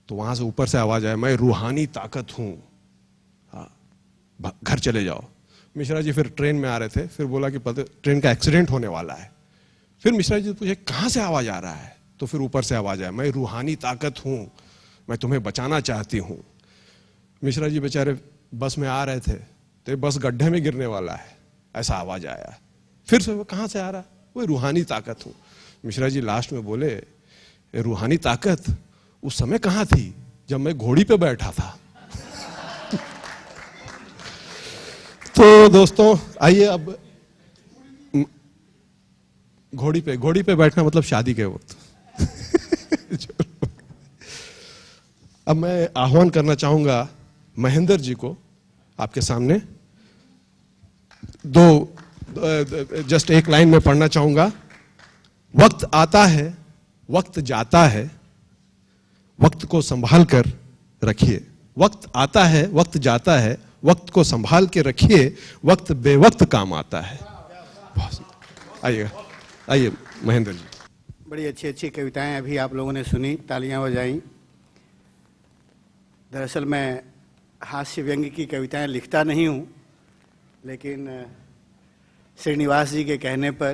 तो वहां से ऊपर से आवाज आया, मैं रूहानी ताकत हूं, घर चले जाओ। मिश्रा जी फिर ट्रेन में आ रहे थे, फिर बोला कि ट्रेन का एक्सीडेंट होने वाला है। फिर मिश्रा जी पूछे कहां से आवाज आ रहा है? तो फिर ऊपर से आवाज आया, मैं रूहानी ताकत हूं, मैं तुम्हें बचाना चाहती हूं। मिश्रा जी बेचारे बस में आ रहे थे तो बस गड्ढे में गिरने वाला है, ऐसा आवाज आया। फिर से वो कहां से आ रहा? वो रूहानी ताकत हूं। मिश्रा जी लास्ट में बोले, ये रूहानी ताकत उस समय कहां थी जब मैं घोड़ी पे बैठा था। तो दोस्तों आइए, अब घोड़ी पे बैठना मतलब शादी के वक्त। अब मैं आह्वान करना चाहूंगा महेंद्र जी को आपके सामने। जस्ट एक लाइन में पढ़ना चाहूंगा। वक्त आता है, वक्त जाता है, वक्त को संभाल कर रखिए। वक्त आता है, वक्त जाता है, वक्त को संभाल के रखिए, वक्त बेवक्त काम आता है। आइए महेंद्र जी। बड़ी अच्छी अच्छी कविताएं अभी आप लोगों ने सुनी, तालियां बजाई। दरअसल मैं हास्य व्यंग्य की कविताएं लिखता नहीं हूं, लेकिन श्रीनिवास जी के कहने पर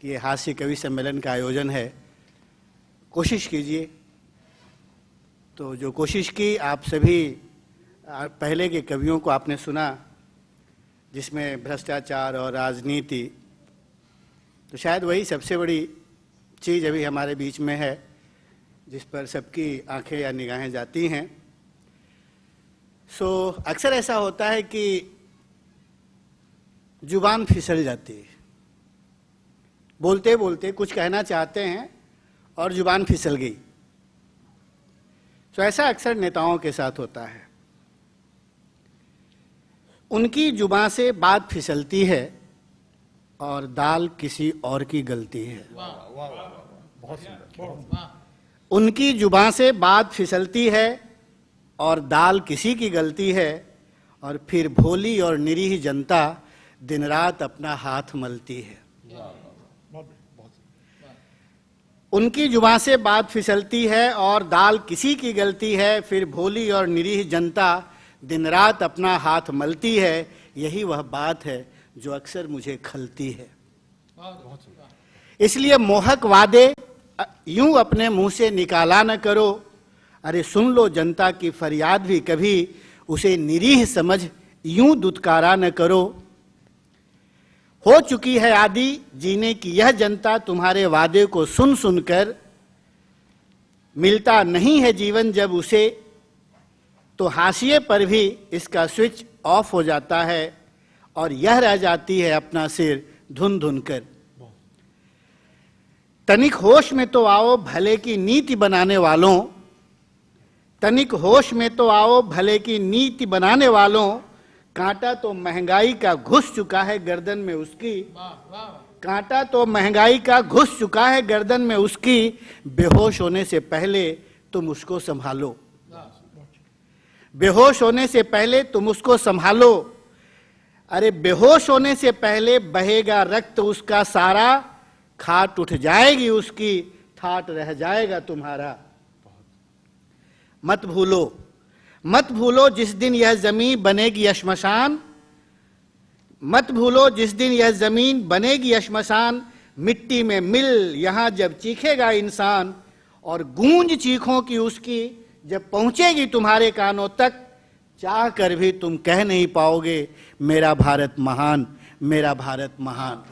कि ये हास्य कवि सम्मेलन का आयोजन है, कोशिश कीजिए। तो जो कोशिश की, आप सभी पहले के कवियों को आपने सुना, जिसमें भ्रष्टाचार और राजनीति, तो शायद वही सबसे बड़ी चीज़ अभी हमारे बीच में है, जिस पर सबकी आंखें या निगाहें जाती हैं। अक्सर ऐसा होता है कि जुबान फिसल जाती है, बोलते बोलते कुछ कहना चाहते हैं और जुबान फिसल गई। ऐसा अक्सर नेताओं के साथ होता है। उनकी जुबान से बात फिसलती है और दाल किसी और की गलती है। उनकी जुबान से बात फिसलती है और दाल किसी की गलती है, और फिर भोली और निरीह जनता दिन रात अपना हाथ मलती है। उनकी जुबान से बात फिसलती है और दाल किसी की गलती है, फिर भोली और निरीह जनता दिन रात अपना हाथ मलती है। यही वह बात है जो अक्सर मुझे खलती है। इसलिए मोहक वादे यूं अपने मुंह से निकाला न करो। अरे सुन लो जनता की फरियाद भी, कभी उसे निरीह समझ यूं दुत्कारा न करो। हो चुकी है आदि जीने की यह जनता, तुम्हारे वादे को सुन सुनकर मिलता नहीं है जीवन जब उसे, तो हाशिए पर भी इसका स्विच ऑफ हो जाता है और यह रह जाती है अपना सिर धुन धुन कर। तनिक होश में तो आओ भले की नीति बनाने वालों, तनिक होश में तो आओ भले की नीति बनाने वालों। कांटा तो महंगाई का घुस चुका है गर्दन में उसकी, कांटा तो महंगाई का घुस चुका है गर्दन में उसकी। बेहोश होने से पहले तुम उसको संभालो, बेहोश होने से पहले तुम उसको संभालो। अरे बेहोश होने से पहले बहेगा रक्त उसका सारा, खाट उठ जाएगी उसकी, ठाट रह जाएगा तुम्हारा। मत भूलो, मत भूलो जिस दिन यह जमीन बनेगी श्मशान, मत भूलो जिस दिन यह जमीन बनेगी श्मशान। मिट्टी में मिल यहां जब चीखेगा इंसान, और गूंज चीखों की उसकी जब पहुंचेगी तुम्हारे कानों तक, चाह कर भी तुम कह नहीं पाओगे मेरा भारत महान, मेरा भारत महान।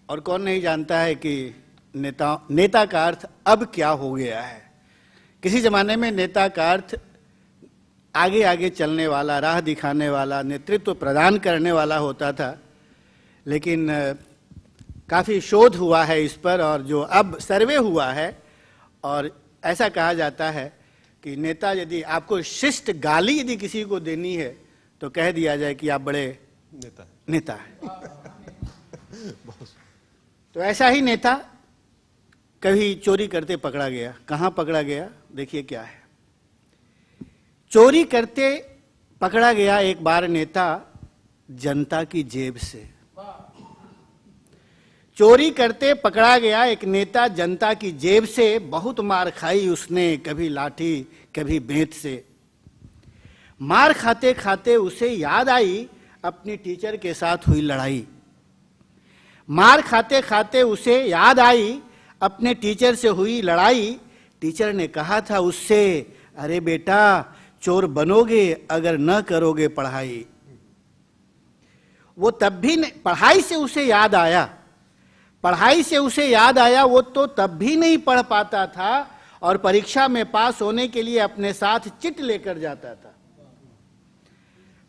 और कौन नहीं जानता है कि नेता का अर्थ अब क्या हो गया है। किसी जमाने में नेता का अर्थ आगे आगे चलने वाला, राह दिखाने वाला, नेतृत्व प्रदान करने वाला होता था। लेकिन काफ़ी शोध हुआ है इस पर, और जो अब सर्वे हुआ है, और ऐसा कहा जाता है कि नेता, यदि आपको शिष्ट गाली यदि किसी को देनी है तो कह दिया जाए कि आप बड़े नेता हैं। तो ऐसा ही नेता कभी चोरी करते पकड़ा गया। कहाँ पकड़ा गया? देखिए क्या है। चोरी करते पकड़ा गया एक बार नेता जनता की जेब से। चोरी करते पकड़ा गया एक नेता जनता की जेब से। बहुत मार खाई उसने, कभी लाठी कभी बेंत से। मार खाते खाते उसे याद आई अपनी टीचर के साथ हुई लड़ाई। मार खाते खाते उसे याद आई अपने टीचर से हुई लड़ाई। टीचर ने कहा था उससे, अरे बेटा चोर बनोगे अगर न करोगे पढ़ाई। वो तब भी नहीं, पढ़ाई से उसे याद आया, पढ़ाई से उसे याद आया, वो तो तब भी नहीं पढ़ पाता था और परीक्षा में पास होने के लिए अपने साथ चिट लेकर जाता था।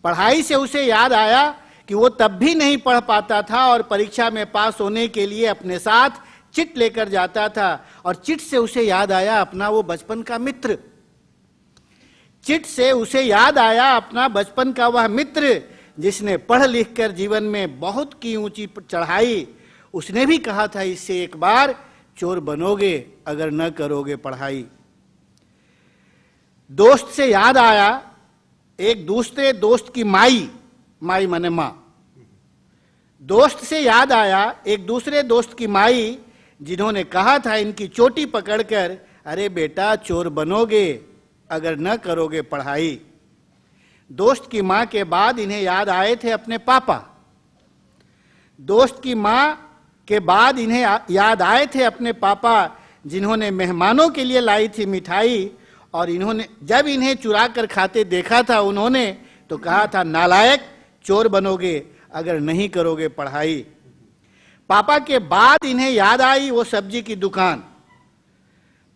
पढ़ाई से उसे याद आया कि वो तब भी नहीं पढ़ पाता था और परीक्षा में पास होने के लिए अपने साथ चिट लेकर जाता था। और चिट से उसे याद आया अपना वो बचपन का मित्र, चिट से उसे याद आया अपना बचपन का वह मित्र जिसने पढ़ लिख कर जीवन में बहुत की ऊंची चढ़ाई। उसने भी कहा था इससे एक बार, चोर बनोगे अगर न करोगे पढ़ाई। दोस्त से याद आया एक दूसरे दोस्त की माई, माई माने मां, दोस्त से याद आया एक दूसरे दोस्त की माई जिन्होंने कहा था इनकी चोटी पकड़कर, अरे बेटा चोर बनोगे अगर न करोगे पढ़ाई। दोस्त की मां के बाद इन्हें याद आए थे अपने पापा, दोस्त की मां के बाद इन्हें याद आए थे अपने पापा जिन्होंने मेहमानों के लिए लाई थी मिठाई। और इन्होंने जब इन्हें चुरा कर खाते देखा था उन्होंने तो कहा था नालायक चोर बनोगे अगर नहीं करोगे पढ़ाई। पापा के बाद इन्हें याद आई वो सब्जी की दुकान,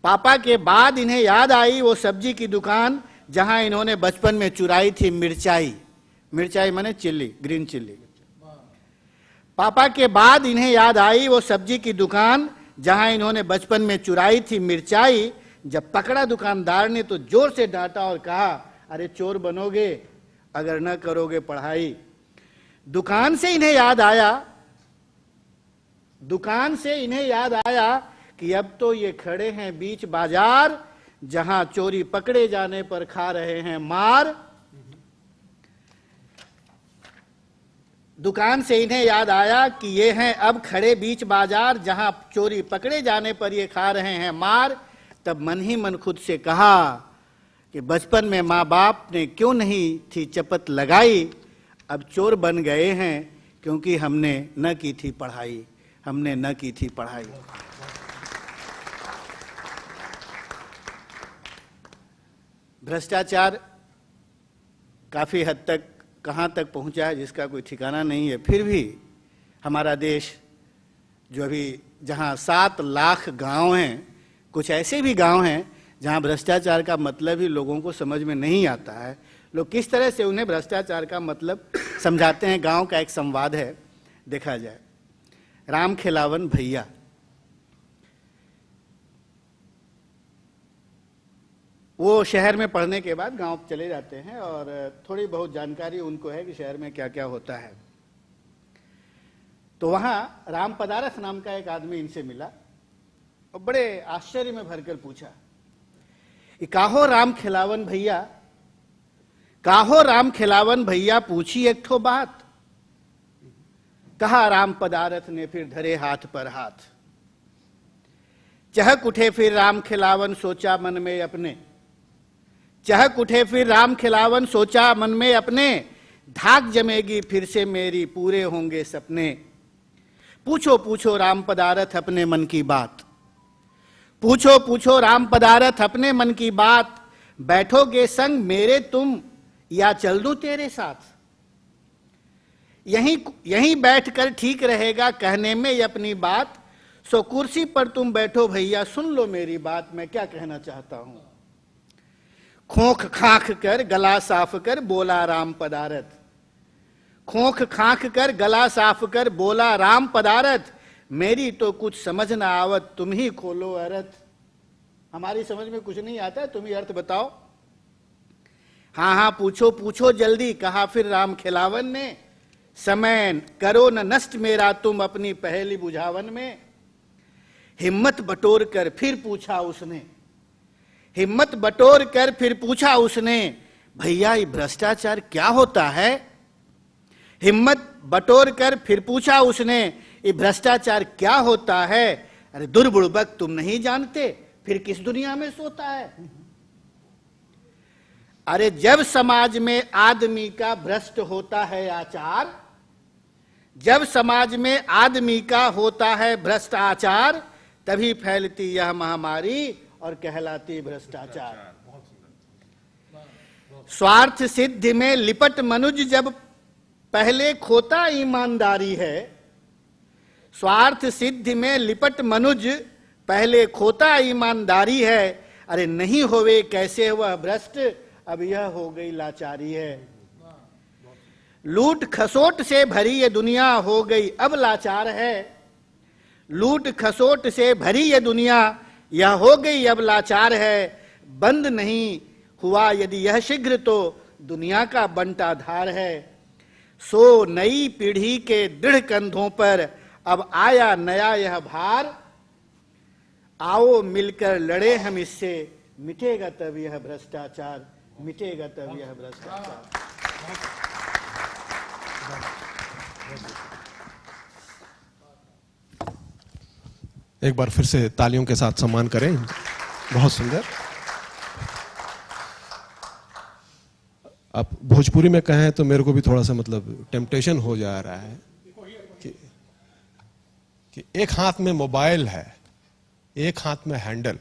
पापा के बाद इन्हें याद आई वो सब्जी की दुकान जहां इन्होंने बचपन में चुराई थी मिर्चाई, मिर्चाई माने चिल्ली, ग्रीन चिल्ली। पापा के बाद इन्हें याद आई वो सब्जी की दुकान जहां इन्होंने बचपन में चुराई थी मिर्चाई। जब पकड़ा दुकानदार ने तो जोर से डांटा और कहा, अरे चोर बनोगे अगर न करोगे पढ़ाई। दुकान से इन्हें याद आया, दुकान से इन्हें याद आया कि अब तो ये खड़े हैं बीच बाजार जहां चोरी पकड़े जाने पर खा रहे हैं मार। दुकान से इन्हें याद आया कि ये हैं अब खड़े बीच बाजार जहां चोरी पकड़े जाने पर ये खा रहे हैं मार। तब मन ही मन खुद से कहा कि बचपन में माँ बाप ने क्यों नहीं थी चपत लगाई, अब चोर बन गए हैं क्योंकि हमने न की थी पढ़ाई, हमने न की थी पढ़ाई। भ्रष्टाचार काफी हद तक कहाँ तक पहुंचा है जिसका कोई ठिकाना नहीं है। फिर भी हमारा देश जो अभी जहाँ 7 लाख गांव हैं, कुछ ऐसे भी गांव हैं जहां भ्रष्टाचार का मतलब ही लोगों को समझ में नहीं आता है। लोग किस तरह से उन्हें भ्रष्टाचार का मतलब समझाते हैं। गांव का एक संवाद है, देखा जाए। राम खिलावन भैया, वो शहर में पढ़ने के बाद गांव चले जाते हैं और थोड़ी बहुत जानकारी उनको है कि शहर में क्या क्या होता है। तो वहां राम पदारथ नाम का एक आदमी इनसे मिला और बड़े आश्चर्य में भरकर पूछा, काहो राम खिलावन भैया, काहो राम खिलावन भैया पूछी एक ठो बात। कहा राम पदारथ ने फिर धरे हाथ पर हाथ। चहक उठे फिर राम खिलावन सोचा मन में अपने, चहक उठे फिर राम खिलावन सोचा मन में अपने, धाक जमेगी फिर से मेरी पूरे होंगे सपने। पूछो पूछो राम पदारथ अपने मन की बात, पूछो पूछो राम पदारथ अपने मन की बात। बैठोगे संग मेरे तुम या चल दूं तेरे साथ। यहीं बैठकर ठीक रहेगा कहने में अपनी बात। सो कुर्सी पर तुम बैठो भैया सुन लो मेरी बात, मैं क्या कहना चाहता हूं। खोख खाख कर गला साफ कर बोला राम पदारथ, खोख खाख कर गला साफ कर बोला राम पदारथ। मेरी तो कुछ समझ ना आवत तुम ही खोलो अर्थ। हमारी समझ में कुछ नहीं आता, तुम ही अर्थ बताओ। हाँ हाँ पूछो पूछो जल्दी, कहा फिर राम खिलावन ने। समय करो न नष्ट मेरा तुम अपनी पहेली बुझावन में। हिम्मत बटोर कर फिर पूछा उसने, हिम्मत बटोर कर फिर पूछा उसने, भैया ये भ्रष्टाचार क्या होता है। हिम्मत बटोर कर फिर पूछा उसने, ये भ्रष्टाचार क्या होता है। अरे दुर्बुड़बक तुम नहीं जानते, फिर किस दुनिया में सोता है। अरे जब समाज में आदमी का भ्रष्ट होता है आचार, जब समाज में आदमी का होता है भ्रष्ट आचार, तभी फैलती यह महामारी और कहलाती भ्रष्टाचार। स्वार्थ सिद्धि में लिपट मनुज जब पहले खोता ईमानदारी है, स्वार्थ सिद्धि में लिपट मनुज पहले खोता ईमानदारी है, अरे नहीं होवे कैसे वह भ्रष्ट, अब यह हो गई लाचारी है। लूट खसोट से भरी ये दुनिया हो गई अब लाचार है, लूट खसोट से भरी ये दुनिया यह हो गई अब लाचार है। बंद नहीं हुआ यदि यह शीघ्र तो दुनिया का बंटाधार है। सो नई पीढ़ी के दृढ़ कंधों पर अब आया नया यह भार, आओ मिलकर लड़े हम इससे, मिटेगा तब यह भ्रष्टाचार, मिटेगा तब यह भ्रष्टाचार। एक बार फिर से तालियों के साथ सम्मान करें। बहुत सुंदर। अब भोजपुरी में कहें तो मेरे को भी थोड़ा सा मतलब टेम्पटेशन हो जा रहा है कि एक हाथ में मोबाइल है, एक हाथ में हैंडल,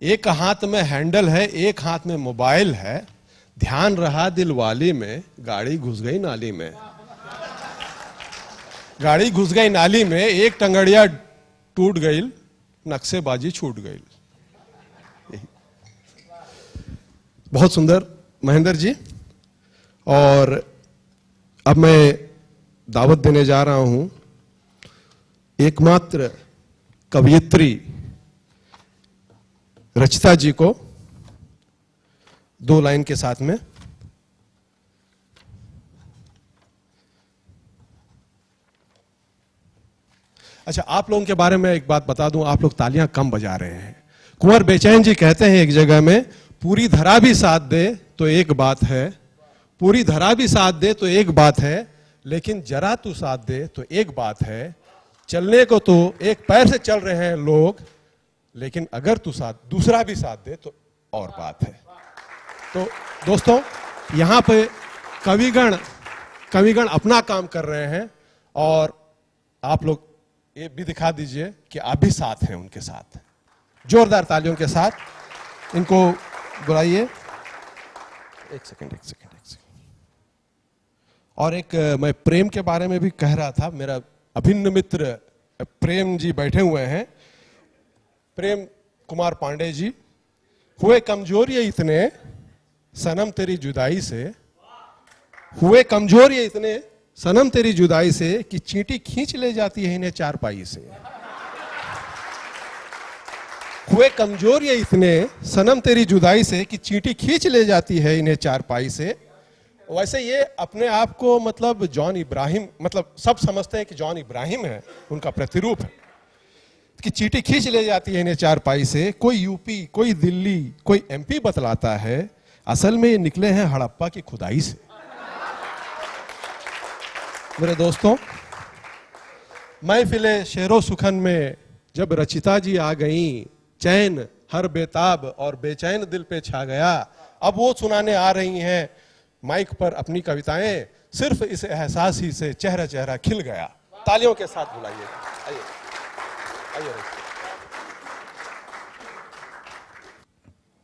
एक हाथ में हैंडल है, एक हाथ में मोबाइल है, ध्यान रहा दिल वाली में, गाड़ी घुस गई नाली में, गाड़ी घुस गई नाली में, एक टंगड़िया टूट गई, नक्शेबाजी छूट गई। बहुत सुंदर महेंद्र जी। और अब मैं दावत देने जा रहा हूं एकमात्र कवयित्री रचिता जी को 2 लाइन के साथ में। अच्छा, आप लोगों के बारे में एक बात बता दूं, आप लोग तालियां कम बजा रहे हैं। कुंवर बेचैन जी कहते हैं एक जगह में, पूरी धरा भी साथ दे तो एक बात है, पूरी धरा भी साथ दे तो एक बात है, लेकिन जरा तू साथ दे तो एक बात है। चलने को तो एक पैर से चल रहे हैं लोग, लेकिन अगर तू साथ दूसरा भी साथ दे तो और बात है। तो दोस्तों, यहां पे कविगण अपना काम कर रहे हैं और आप लोग ये भी दिखा दीजिए कि आप भी साथ हैं उनके साथ। जोरदार तालियों के साथ इनको बुलाइए। एक सेकंड। और एक मैं प्रेम के बारे में भी कह रहा था। मेरा अभिन्न मित्र प्रेम जी बैठे हुए हैं, प्रेम कुमार पांडे जी। हुए कमजोर ये इतने सनम तेरी जुदाई से, हुए कमजोर ये इतने सनम तेरी जुदाई से कि चींटी खींच ले जाती है इन्हें चारपाई से। हुए कमजोर ये इतने सनम तेरी जुदाई से कि चींटी खींच ले जाती है इन्हें चारपाई से। वैसे ये अपने आप को मतलब जॉन इब्राहिम, मतलब सब समझते हैं कि जॉन इब्राहिम है, उनका प्रतिरूप है कि चींटी खींच ले जाती है इन्हें चारपाई से। कोई यूपी, कोई दिल्ली, कोई एमपी बतलाता है, असल में ये निकले हैं हड़प्पा की खुदाई से। मेरे दोस्तों, महफिले शेरो सुखन में जब रचिता जी आ गईं, चैन हर बेताब और बेचैन दिल पे छा गया। अब वो सुनाने आ रही हैं माइक पर अपनी कविताएं, सिर्फ इस एहसास ही से चेहरा चेहरा खिल गया। तालियों के साथ बुलाइए। आइए आइए।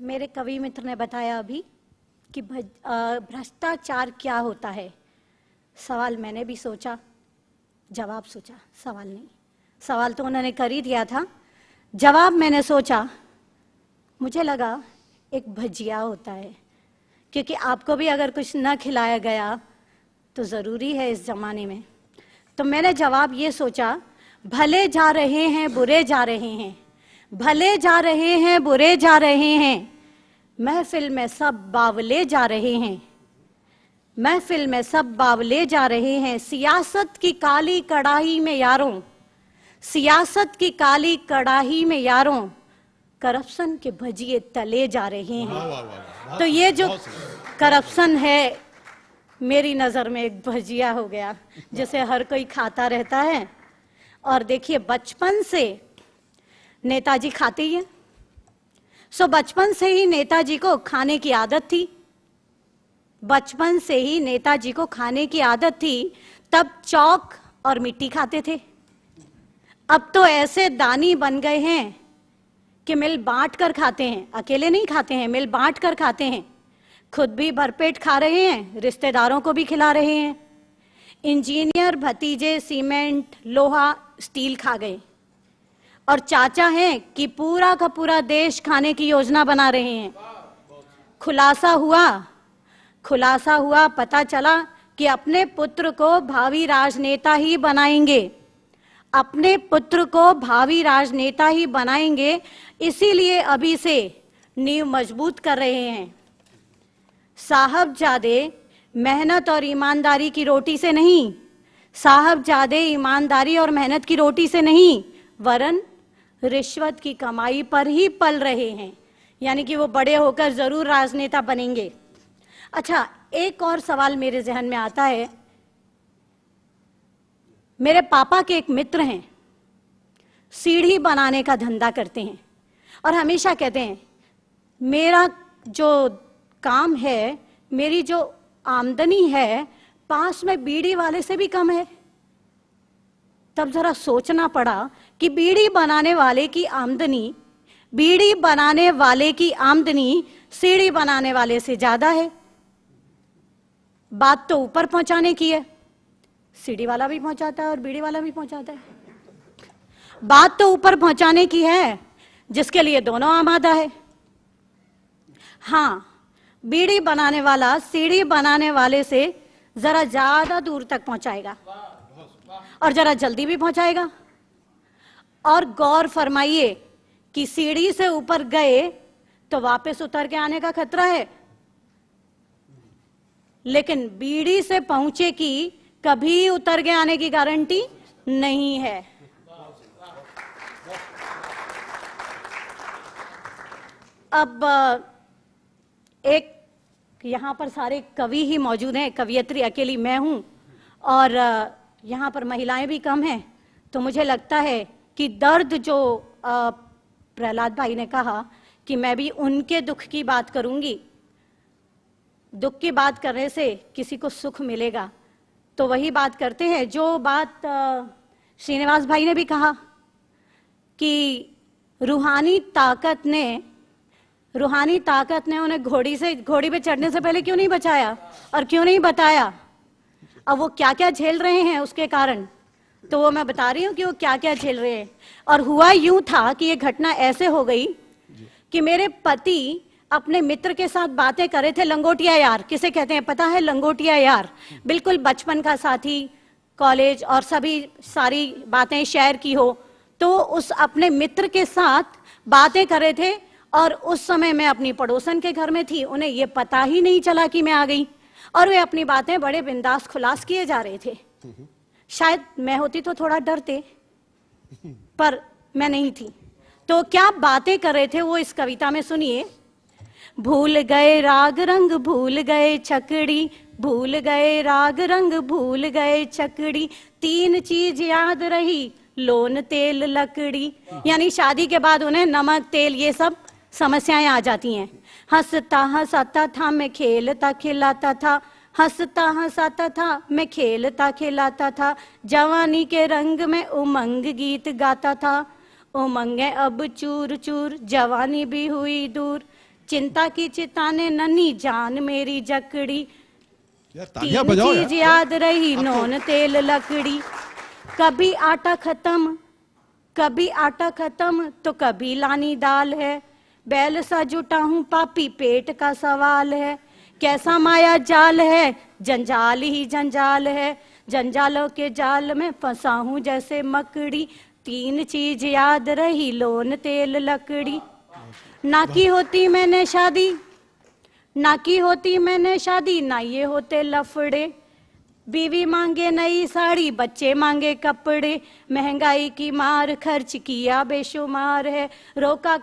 मेरे कवि मित्र ने बताया अभी कि भ्रष्टाचार क्या होता है। सवाल मैंने भी सोचा, जवाब सोचा, सवाल नहीं। सवाल तो उन्होंने कर ही दिया था, जवाब मैंने सोचा। मुझे लगा एक भजिया होता है, क्योंकि आपको भी अगर कुछ न खिलाया गया तो ज़रूरी है इस ज़माने में। तो मैंने जवाब ये सोचा, भले जा रहे हैं बुरे जा रहे हैं, भले जा रहे हैं बुरे जा रहे हैं, महफिल में सब बावले जा रहे हैं, महफिल में सब बावले जा रहे हैं। सियासत की काली कड़ाही में यारों, सियासत की काली कड़ाही में यारों, करप्शन के भजिए तले जा रहे हैं। तो ये जो करप्शन है, मेरी नज़र में एक भजिया हो गया जिसे हर कोई खाता रहता है। और देखिए, बचपन से नेताजी खाते ही हैं। सो बचपन से ही नेताजी को खाने की आदत थी, बचपन से ही नेताजी को खाने की आदत थी। तब चौक और मिट्टी खाते थे। अब तो ऐसे दानी बन गए हैं कि मिल बांट कर खाते हैं, अकेले नहीं खाते हैं, मिल बांट कर खाते हैं। खुद भी भरपेट खा रहे हैं, रिश्तेदारों को भी खिला रहे हैं। इंजीनियर भतीजे सीमेंट, लोहा, स्टील खा गए और चाचा हैं कि पूरा का पूरा देश खाने की योजना बना रहे हैं। खुलासा हुआ, पता चला कि अपने पुत्र को भावी राजनेता ही बनाएंगे, अपने पुत्र को भावी राजनेता ही बनाएंगे। इसीलिए अभी से नींव मजबूत कर रहे हैं। साहबजादे मेहनत और ईमानदारी की रोटी से नहीं, साहबजादे ईमानदारी और मेहनत की रोटी से नहीं, वरन रिश्वत की कमाई पर ही पल रहे हैं। यानी कि वो बड़े होकर जरूर राजनेता बनेंगे। अच्छा, एक और सवाल मेरे जहन में आता है। मेरे पापा के एक मित्र हैं, सीढ़ी बनाने का धंधा करते हैं और हमेशा कहते हैं मेरा जो काम है, मेरी जो आमदनी है, पास में बीड़ी वाले से भी कम है। तब जरा सोचना पड़ा कि बीड़ी बनाने वाले की आमदनी सीढ़ी बनाने वाले से ज्यादा है। बात तो ऊपर पहुंचाने की है, सीढ़ी वाला भी पहुंचाता है और बीड़ी वाला भी पहुंचाता है। बात तो ऊपर पहुंचाने की है, जिसके लिए दोनों आमादा है। हाँ, बीड़ी बनाने वाला सीढ़ी बनाने वाले से जरा ज्यादा दूर तक पहुंचाएगा और जरा जल्दी भी पहुंचाएगा। और गौर फरमाइए कि सीढ़ी से ऊपर गए तो वापस उतर के आने का खतरा है, लेकिन बीड़ी से पहुंचे की कभी उतर के आने की गारंटी नहीं है। अब एक यहाँ पर सारे कवि ही मौजूद हैं, कवियत्री अकेली मैं हूं और यहाँ पर महिलाएं भी कम हैं, तो मुझे लगता है कि दर्द जो प्रहलाद भाई ने कहा कि मैं भी उनके दुख की बात करूंगी। दुख की बात करने से किसी को सुख मिलेगा, तो वही बात करते हैं जो बात श्रीनिवास भाई ने भी कहा कि रूहानी ताकत ने उन्हें घोड़ी पे चढ़ने से पहले क्यों नहीं बचाया और क्यों नहीं बताया। अब वो क्या क्या झेल रहे हैं उसके कारण, तो वो मैं बता रही हूँ कि वो क्या क्या झेल रहे हैं। और हुआ यूं था कि ये घटना ऐसे हो गई कि मेरे पति अपने मित्र के साथ बातें कर रहे थे। लंगोटिया यार किसे कहते हैं पता है? लंगोटिया यार, बिल्कुल बचपन का साथी, कॉलेज और सभी सारी बातें शेयर की हो। तो उस अपने मित्र के साथ बातें कर रहे थे और उस समय मैं अपनी पड़ोसन के घर में थी, उन्हें ये पता ही नहीं चला कि मैं आ गई और वे अपनी बातें बड़े बिंदास खुलास किए जा रहे थे। शायद मैं होती तो थोड़ा डरते, पर मैं नहीं थी। तो क्या बातें कर रहे थे वो इस कविता में सुनिए। भूल गए राग रंग भूल गए छकड़ी, भूल गए राग रंग भूल गए छकड़ी, तीन चीज याद रही लोन तेल लकड़ी। यानी शादी के बाद उन्हें नमक तेल ये सब समस्याएं आ जाती हैं। हंसता हंसाता था मैं खेलता खिलाता था, हंसता हंसाता था मैं खेलता खिलाता था, जवानी के रंग में उमंग गीत गाता था, उमंगे अब चूर चूर जवानी भी हुई दूर, चिंता की चिताने नन्ही जान मेरी जकड़ी, तीन चीज याद रही नोन तेल लकड़ी। कभी आटा खत्म तो कभी लानी दाल है, बैल सा जुटा हूं पापी पेट का सवाल है, कैसा माया जाल है जंजाल ही जंजाल है, जंजालों के जाल में फंसा हूं जैसे मकड़ी, तीन चीज याद रही लोन तेल लकड़ी। ना की होती मैंने शादी ना ये होते लफड़े, बीवी मांगे नई साड़ी बच्चे मांगे कपड़े, महंगाई की मार खर्च किया बेशुमार है, रोका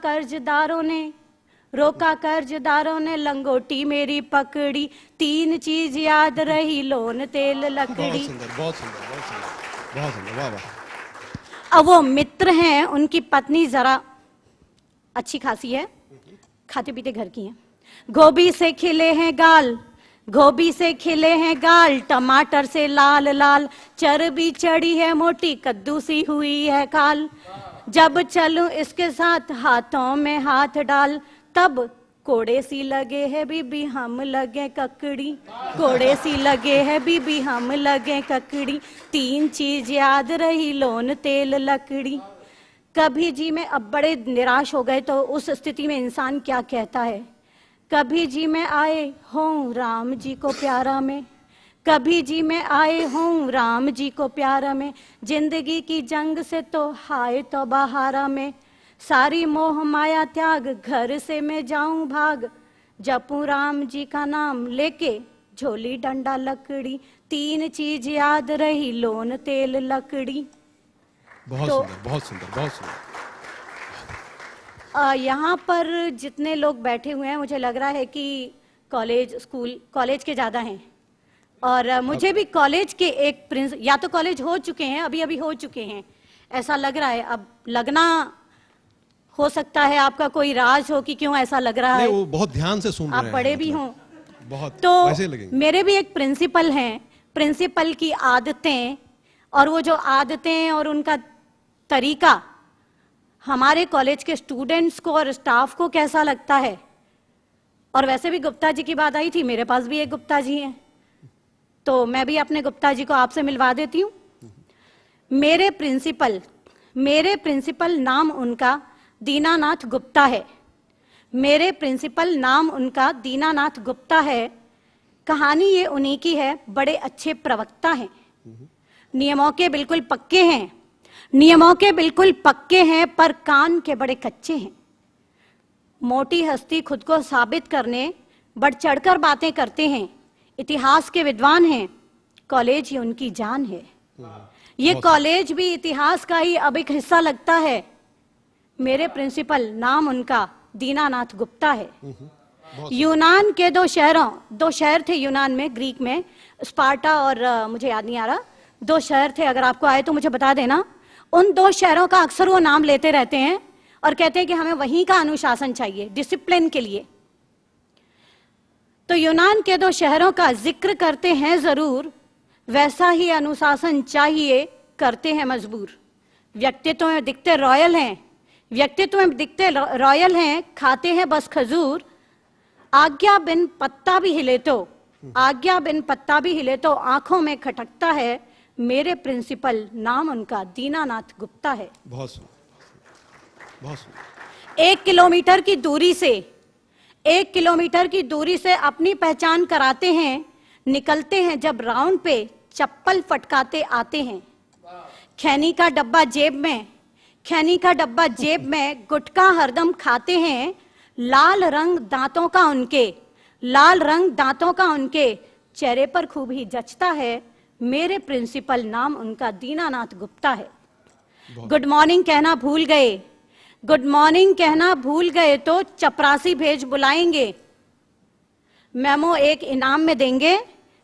कर्जदारों ने लंगोटी मेरी पकड़ी, तीन चीज याद रही लोन तेल लकड़ी। बहुत सुंदर, वाह वाह। अब वो मित्र हैं, उनकी पत्नी जरा अच्छी खासी है, खाते पीते घर की है। गोभी से खिले हैं गाल, टमाटर से लाल लाल, चर्बी चढ़ी है मोटी कद्दू सी हुई है काल, जब चलूं इसके साथ हाथों में हाथ डाल, तब कोड़े सी लगे है बीबी हम लगे ककड़ी, कोड़े सी लगे है बीबी हम लगे ककड़ी, तीन चीज याद रही लोन तेल लकड़ी। कभी जी में अब बड़े निराश हो गए तो उस स्थिति में इंसान क्या कहता है, कभी जी में आए हों राम जी को प्यारा में, कभी जी में आए हों राम जी को प्यारा में, जिंदगी की जंग से तो हाय तो बहारा में, सारी मोह माया त्याग घर से मैं जाऊं भाग, जपूं राम जी का नाम लेके झोली डंडा लकड़ी, तीन चीज याद रही लोन तेल लकड़ी। बहुत तो सुंदर, बहुत सुंदर, बहुत सुंदर। यहाँ पर जितने लोग बैठे हुए हैं मुझे लग रहा है कि कॉलेज स्कूल कॉलेज के ज़्यादा हैं, और मुझे भी कॉलेज के एक प्रिंस या तो कॉलेज हो चुके हैं, अभी अभी हो चुके हैं, ऐसा लग रहा है। अब लगना हो सकता है आपका कोई राज हो कि क्यों ऐसा लग रहा है, वो बहुत ध्यान से सुन रहे आप हैं, बड़े भी मतलब हों। बहुत तो वैसे लगेंगे। मेरे भी एक प्रिंसिपल हैं, प्रिंसिपल की आदतें और वो जो आदतें और उनका तरीका हमारे कॉलेज के स्टूडेंट्स को और स्टाफ को कैसा लगता है। और वैसे भी गुप्ता जी की बात आई थी, मेरे पास भी एक गुप्ता जी हैं, तो मैं भी अपने गुप्ता जी को आपसे मिलवा देती हूँ। मेरे प्रिंसिपल नाम उनका दीनानाथ गुप्ता है, मेरे प्रिंसिपल नाम उनका दीनानाथ गुप्ता है। कहानी ये उन्हीं की है, बड़े अच्छे प्रवक्ता हैं, नियमों के बिल्कुल पक्के हैं, नियमों के बिल्कुल पक्के हैं पर कान के बड़े कच्चे हैं। मोटी हस्ती खुद को साबित करने बढ़ चढ़कर बातें करते हैं, इतिहास के विद्वान हैं, कॉलेज ही उनकी जान है। ये कॉलेज भी इतिहास का ही अब एक हिस्सा लगता है। मेरे प्रिंसिपल नाम उनका दीनानाथ गुप्ता है। यूनान के दो शहर थे यूनान में, ग्रीक में, स्पार्टा और मुझे याद नहीं आ रहा, दो शहर थे, अगर आपको आए तो मुझे बता देना। उन दो शहरों का अक्सर वो नाम लेते रहते हैं और कहते हैं कि हमें वहीं का अनुशासन चाहिए डिसिप्लिन के लिए। तो यूनान के दो शहरों का जिक्र करते हैं जरूर, वैसा ही अनुशासन चाहिए करते हैं मजबूर। व्यक्तित्व में दिखते रॉयल हैं, व्यक्तित्व में दिखते रॉयल हैं, खाते हैं बस खजूर। आज्ञा बिन पत्ता भी हिले तो, आज्ञा बिन पत्ता भी हिले तो आंखों में खटकता है। मेरे प्रिंसिपल नाम उनका दीनानाथ गुप्ता है। बहुत सुंदर, बहुत सुंदर। 1 किलोमीटर की दूरी से, 1 किलोमीटर की दूरी से अपनी पहचान कराते हैं, निकलते हैं जब राउंड पे चप्पल फटकाते आते हैं। खैनी का डब्बा जेब में, खैनी का डब्बा जेब में, गुटखा हरदम खाते हैं। लाल रंग दांतों का उनके, लाल रंग दांतों का उनके चेहरे पर खूब ही जचता है। मेरे प्रिंसिपल नाम उनका दीनानाथ गुप्ता है। गुड मॉर्निंग कहना भूल गए, गुड मॉर्निंग कहना भूल गए तो चपरासी भेज बुलाएंगे। मेमो एक इनाम में देंगे,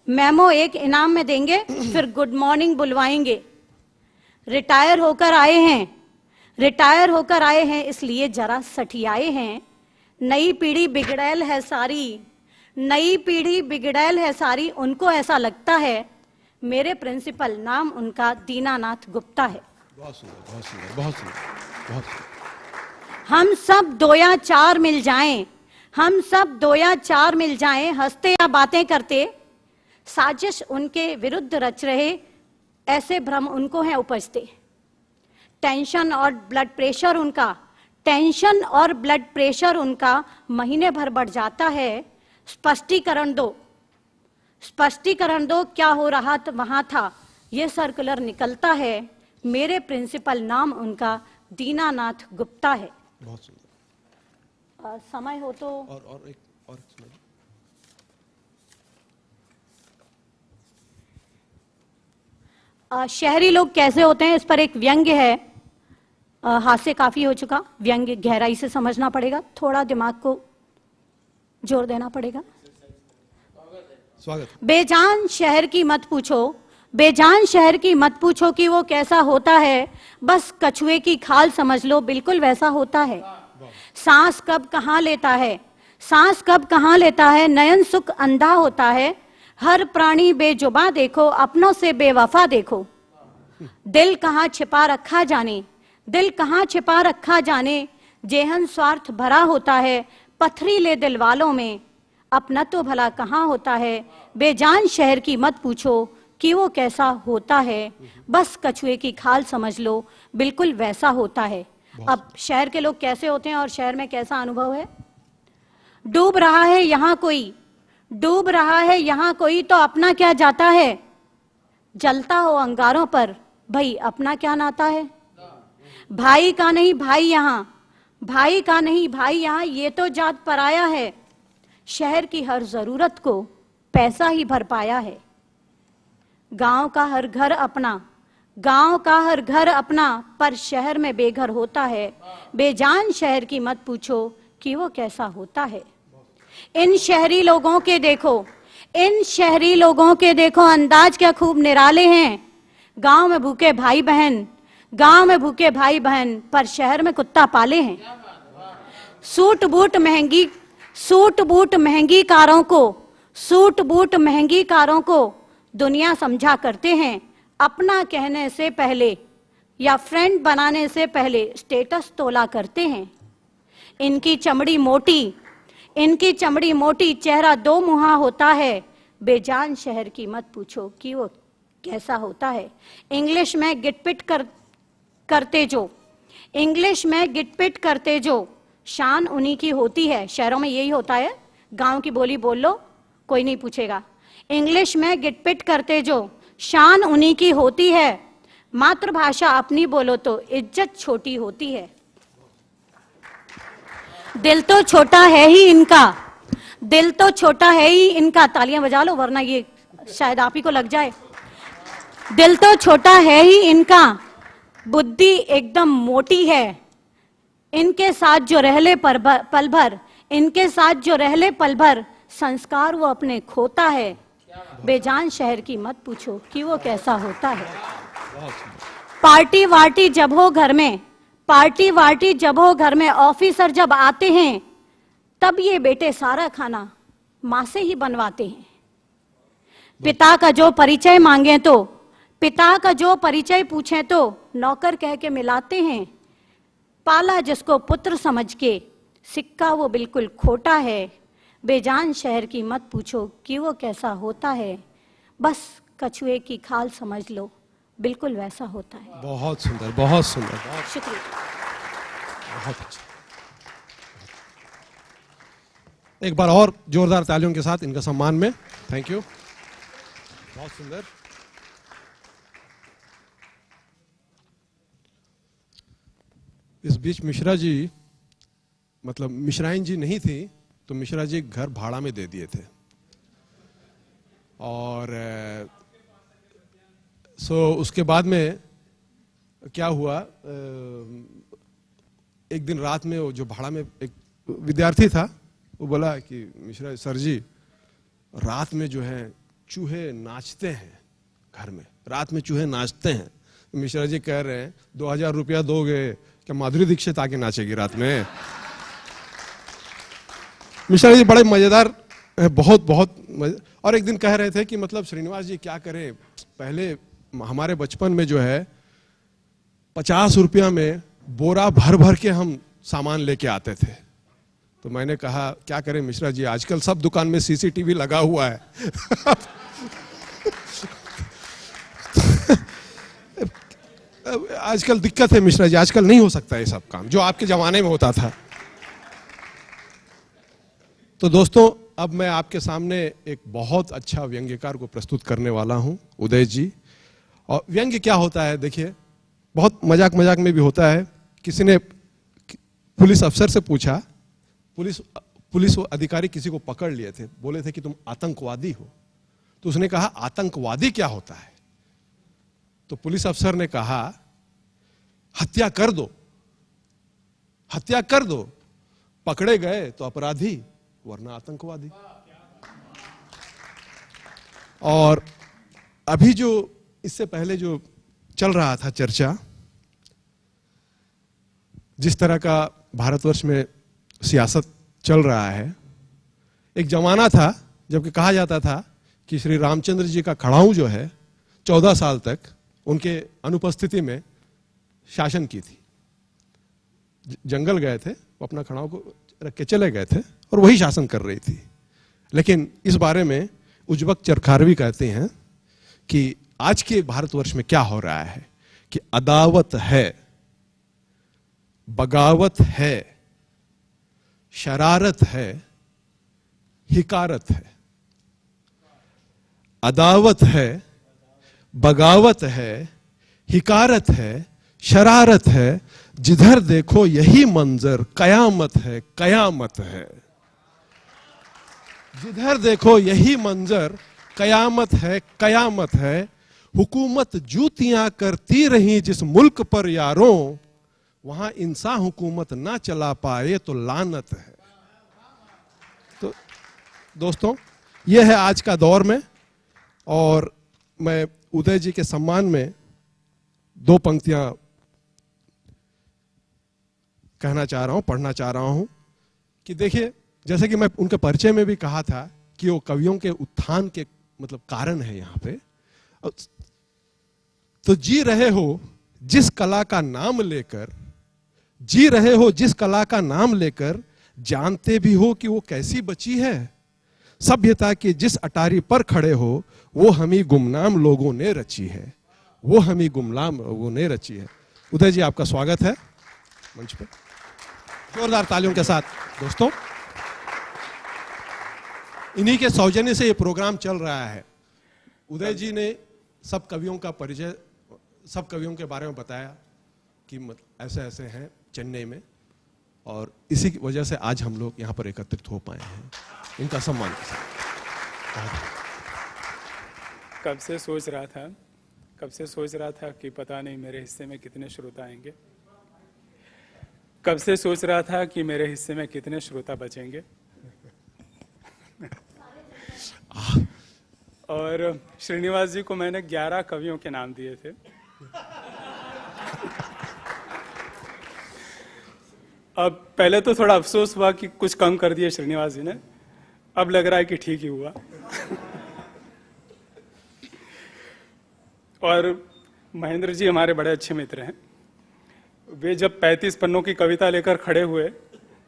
मेमो एक इनाम में देंगे, फिर गुड मॉर्निंग बुलवाएंगे। रिटायर होकर आए हैं, रिटायर होकर आए हैं इसलिए जरा सठियाए हैं। नई पीढ़ी बिगड़ैल है सारी, नई पीढ़ी बिगड़ैल है सारी, उनको ऐसा लगता है। मेरे प्रिंसिपल नाम उनका दीनानाथ गुप्ता है। बहुत सुंदर, बहुत सुंदर, बहुत सुंदर, बहुत सुंदर। हम सब 2 या 4 मिल जाएं, हम सब 2 या 4 मिल जाएं, हंसते या बातें करते, साजिश उनके विरुद्ध रच रहे, ऐसे भ्रम उनको हैं उपजते। टेंशन और ब्लड प्रेशर उनका, टेंशन और ब्लड प्रेशर उनका महीने भर बढ़ जाता है। स्पष्टीकरण दो, स्पष्टीकरण दो, क्या हो रहा वहां था, ये सर्कुलर निकलता है। मेरे प्रिंसिपल नाम उनका दीनानाथ गुप्ता है। बहुत सुंदर। समय हो तो और एक सुनाइए। शहरी लोग कैसे होते हैं, इस पर एक व्यंग्य है। हास्य काफी हो चुका, व्यंग्य गहराई से समझना पड़ेगा, थोड़ा दिमाग को जोर देना पड़ेगा। स्वागत। बेजान शहर की मत पूछो, बेजान शहर की मत पूछो कि वो कैसा होता है, बस कछुए की खाल समझ लो बिल्कुल वैसा होता है। सांस कब कहाँ लेता है, सांस कब कहाँ लेता है, नयन सुख अंधा होता है। हर प्राणी बेजुबा देखो, अपनों से बेवफा देखो। दिल कहाँ छिपा रखा जाने, दिल कहाँ छिपा रखा जाने, जेहन स्वार्थ भरा होता है। पथरीले दिल वालों में अपना तो भला कहाँ होता है। बेजान शहर की मत पूछो कि वो कैसा होता है, बस कछुए की खाल समझ लो बिल्कुल वैसा होता है। अब शहर के लोग कैसे होते हैं और शहर में कैसा अनुभव है। डूब रहा है यहाँ कोई, डूब रहा है यहाँ कोई तो अपना क्या जाता है। जलता हो अंगारों पर भाई अपना क्या नाता है। भाई का नहीं भाई यहाँ, भाई का नहीं भाई यहाँ, ये तो जात पराया है। शहर की हर जरूरत को पैसा ही भर पाया है। गांव का हर घर अपना, गांव का हर घर अपना, पर शहर में बेघर होता है। बेजान शहर की मत पूछो कि वो कैसा होता है। इन शहरी लोगों के देखो, इन शहरी लोगों के देखो अंदाज क्या खूब निराले हैं। गांव में भूखे भाई बहन, गांव में भूखे भाई बहन, पर शहर में कुत्ता पाले हैं। सूट बूट महंगी, सूट बूट महंगी कारों को, सूट बूट महंगी कारों को दुनिया समझा करते हैं। अपना कहने से पहले या फ्रेंड बनाने से पहले स्टेटस तोला करते हैं। इनकी चमड़ी मोटी, इनकी चमड़ी मोटी, चेहरा दो मुहा होता है। बेजान शहर की मत पूछो कि वो कैसा होता है। इंग्लिश में गिटपिट करते जो, इंग्लिश में गिटपिट करते जो, शान उन्हीं की होती है। शहरों में यही होता है, गांव की बोली बोल लो कोई नहीं पूछेगा। इंग्लिश में गिटपिट करते जो, शान उन्हीं की होती है। मातृभाषा अपनी बोलो तो इज्जत छोटी होती है। दिल तो छोटा है ही इनका, दिल तो छोटा है ही इनका। तालियां बजा लो वरना ये शायद आप ही को लग जाए। दिल तो छोटा है ही इनका, बुद्धि एकदम मोटी है। इनके साथ जो रहले पल भर, इनके साथ जो रहले पल भर, संस्कार वो अपने खोता है। बेजान शहर की मत पूछो कि वो कैसा होता है। पार्टी वार्टी जब हो घर में, पार्टी वार्टी जब हो घर में, ऑफिसर जब आते हैं तब ये बेटे सारा खाना माँ से ही बनवाते हैं। पिता का जो परिचय मांगे तो, पिता का जो परिचय पूछे तो नौकर कह के मिलाते हैं। पाला जिसको पुत्र समझ के, सिक्का वो बिल्कुल खोटा है। बेजान शहर की मत पूछो कि वो कैसा होता है, बस कछुए की खाल समझ लो बिल्कुल वैसा होता है। बहुत सुंदर, बहुत सुंदर, बहुत शुक्रिया। बहुत अच्छा। एक बार और जोरदार तालियों के साथ इनका सम्मान में। थैंक यू, बहुत सुंदर। इस बीच मिश्रा जी, मतलब मिश्राइन जी नहीं थी तो मिश्रा जी घर भाड़ा में दे दिए थे। और उसके बाद में क्या हुआ, एक दिन रात में वो जो भाड़ा में एक विद्यार्थी था वो बोला कि मिश्रा सर जी, रात में जो है चूहे नाचते हैं घर में, रात में चूहे नाचते हैं। मिश्रा जी कह रहे हैं 2000 रुपया दोगे क्या माधुरी दीक्षित आके नाचेगी रात में। मिश्रा जी बड़े मजेदार, बहुत बहुत और एक दिन कह रहे थे कि मतलब श्रीनिवास जी क्या करें, पहले हमारे बचपन में जो है 50 रुपया में बोरा भर भर के हम सामान लेके आते थे। तो मैंने कहा क्या करें मिश्रा जी, आजकल सब दुकान में सीसीटीवी लगा हुआ है। आजकल दिक्कत है मिश्रा जी, आजकल नहीं हो सकता ये सब काम जो आपके जमाने में होता था। तो दोस्तों, अब मैं आपके सामने एक बहुत अच्छा व्यंग्यकार को प्रस्तुत करने वाला हूं, उदय जी। और व्यंग्य क्या होता है देखिए, बहुत मजाक मजाक में भी होता है। किसी ने पुलिस अफसर से पूछा, पुलिस अधिकारी किसी को पकड़ लिए थे, बोले थे कि तुम आतंकवादी हो। तो उसने कहा आतंकवादी क्या होता है। तो पुलिस अफसर ने कहा हत्या कर दो, हत्या कर दो, पकड़े गए तो अपराधी वरना आतंकवादी। और अभी जो इससे पहले जो चल रहा था चर्चा, जिस तरह का भारतवर्ष में सियासत चल रहा है, एक जमाना था जबकि कहा जाता था कि श्री रामचंद्र जी का खड़ाऊ जो है 14 साल तक उनके अनुपस्थिति में शासन की थी। जंगल गए थे, वो अपना खड़ाऊ को रख के चले गए थे और वही शासन कर रही थी। लेकिन इस बारे में उज्बक चरखारवी कहते हैं कि आज के भारतवर्ष में क्या हो रहा है कि अदावत है, बगावत है, शरारत है, हिकारत है। अदावत है, बगावत है, हिकारत है, शरारत है, जिधर देखो यही मंजर, कयामत है, कयामत है। जिधर देखो यही मंजर, कयामत है, कयामत है। हुकूमत जूतियां करती रही जिस मुल्क पर यारों, वहां इंसान हुकूमत ना चला पाए तो लानत है। तो दोस्तों, यह है आज का दौर में, और मैं उदय जी के सम्मान में दो पंक्तियां कहना चाह रहा हूं, पढ़ना चाह रहा हूं कि देखिए, जैसे कि मैं उनके परिचय में भी कहा था कि वो कवियों के उत्थान के मतलब कारण है यहां पे। तो जी रहे हो जिस कला का नाम लेकर, जी रहे हो जिस कला का नाम लेकर, जानते भी हो कि वो कैसी बची है। सभ्यता की जिस अटारी पर खड़े हो, वो हमी गुमनाम लोगों ने रची है, वो हमी गुमनाम लोगों ने रची है। उदय जी, आपका स्वागत है मंच पे, जोरदार तालियों के साथ। दोस्तों, इन्हीं के सौजन्य से ये प्रोग्राम चल रहा है। उदय जी ने सब कवियों का परिचय, सब कवियों के बारे में बताया कि ऐसे ऐसे हैं चेन्नई में, और इसी की वजह से आज हम लोग यहाँ पर एकत्रित हो पाए हैं, इनका सम्मान के साथ। कब से सोच रहा था कि पता नहीं मेरे हिस्से में कितने श्रोता आएंगे। कब से सोच रहा था कि मेरे हिस्से में कितने श्रोता बचेंगे। और श्रीनिवास जी को मैंने 11 कवियों के नाम दिए थे। अब पहले तो थोड़ा अफसोस हुआ कि कुछ कम कर दिए श्रीनिवास जी ने, अब लग रहा है कि ठीक ही हुआ। और महेंद्र जी हमारे बड़े अच्छे मित्र हैं। वे जब 35 पन्नों की कविता लेकर खड़े हुए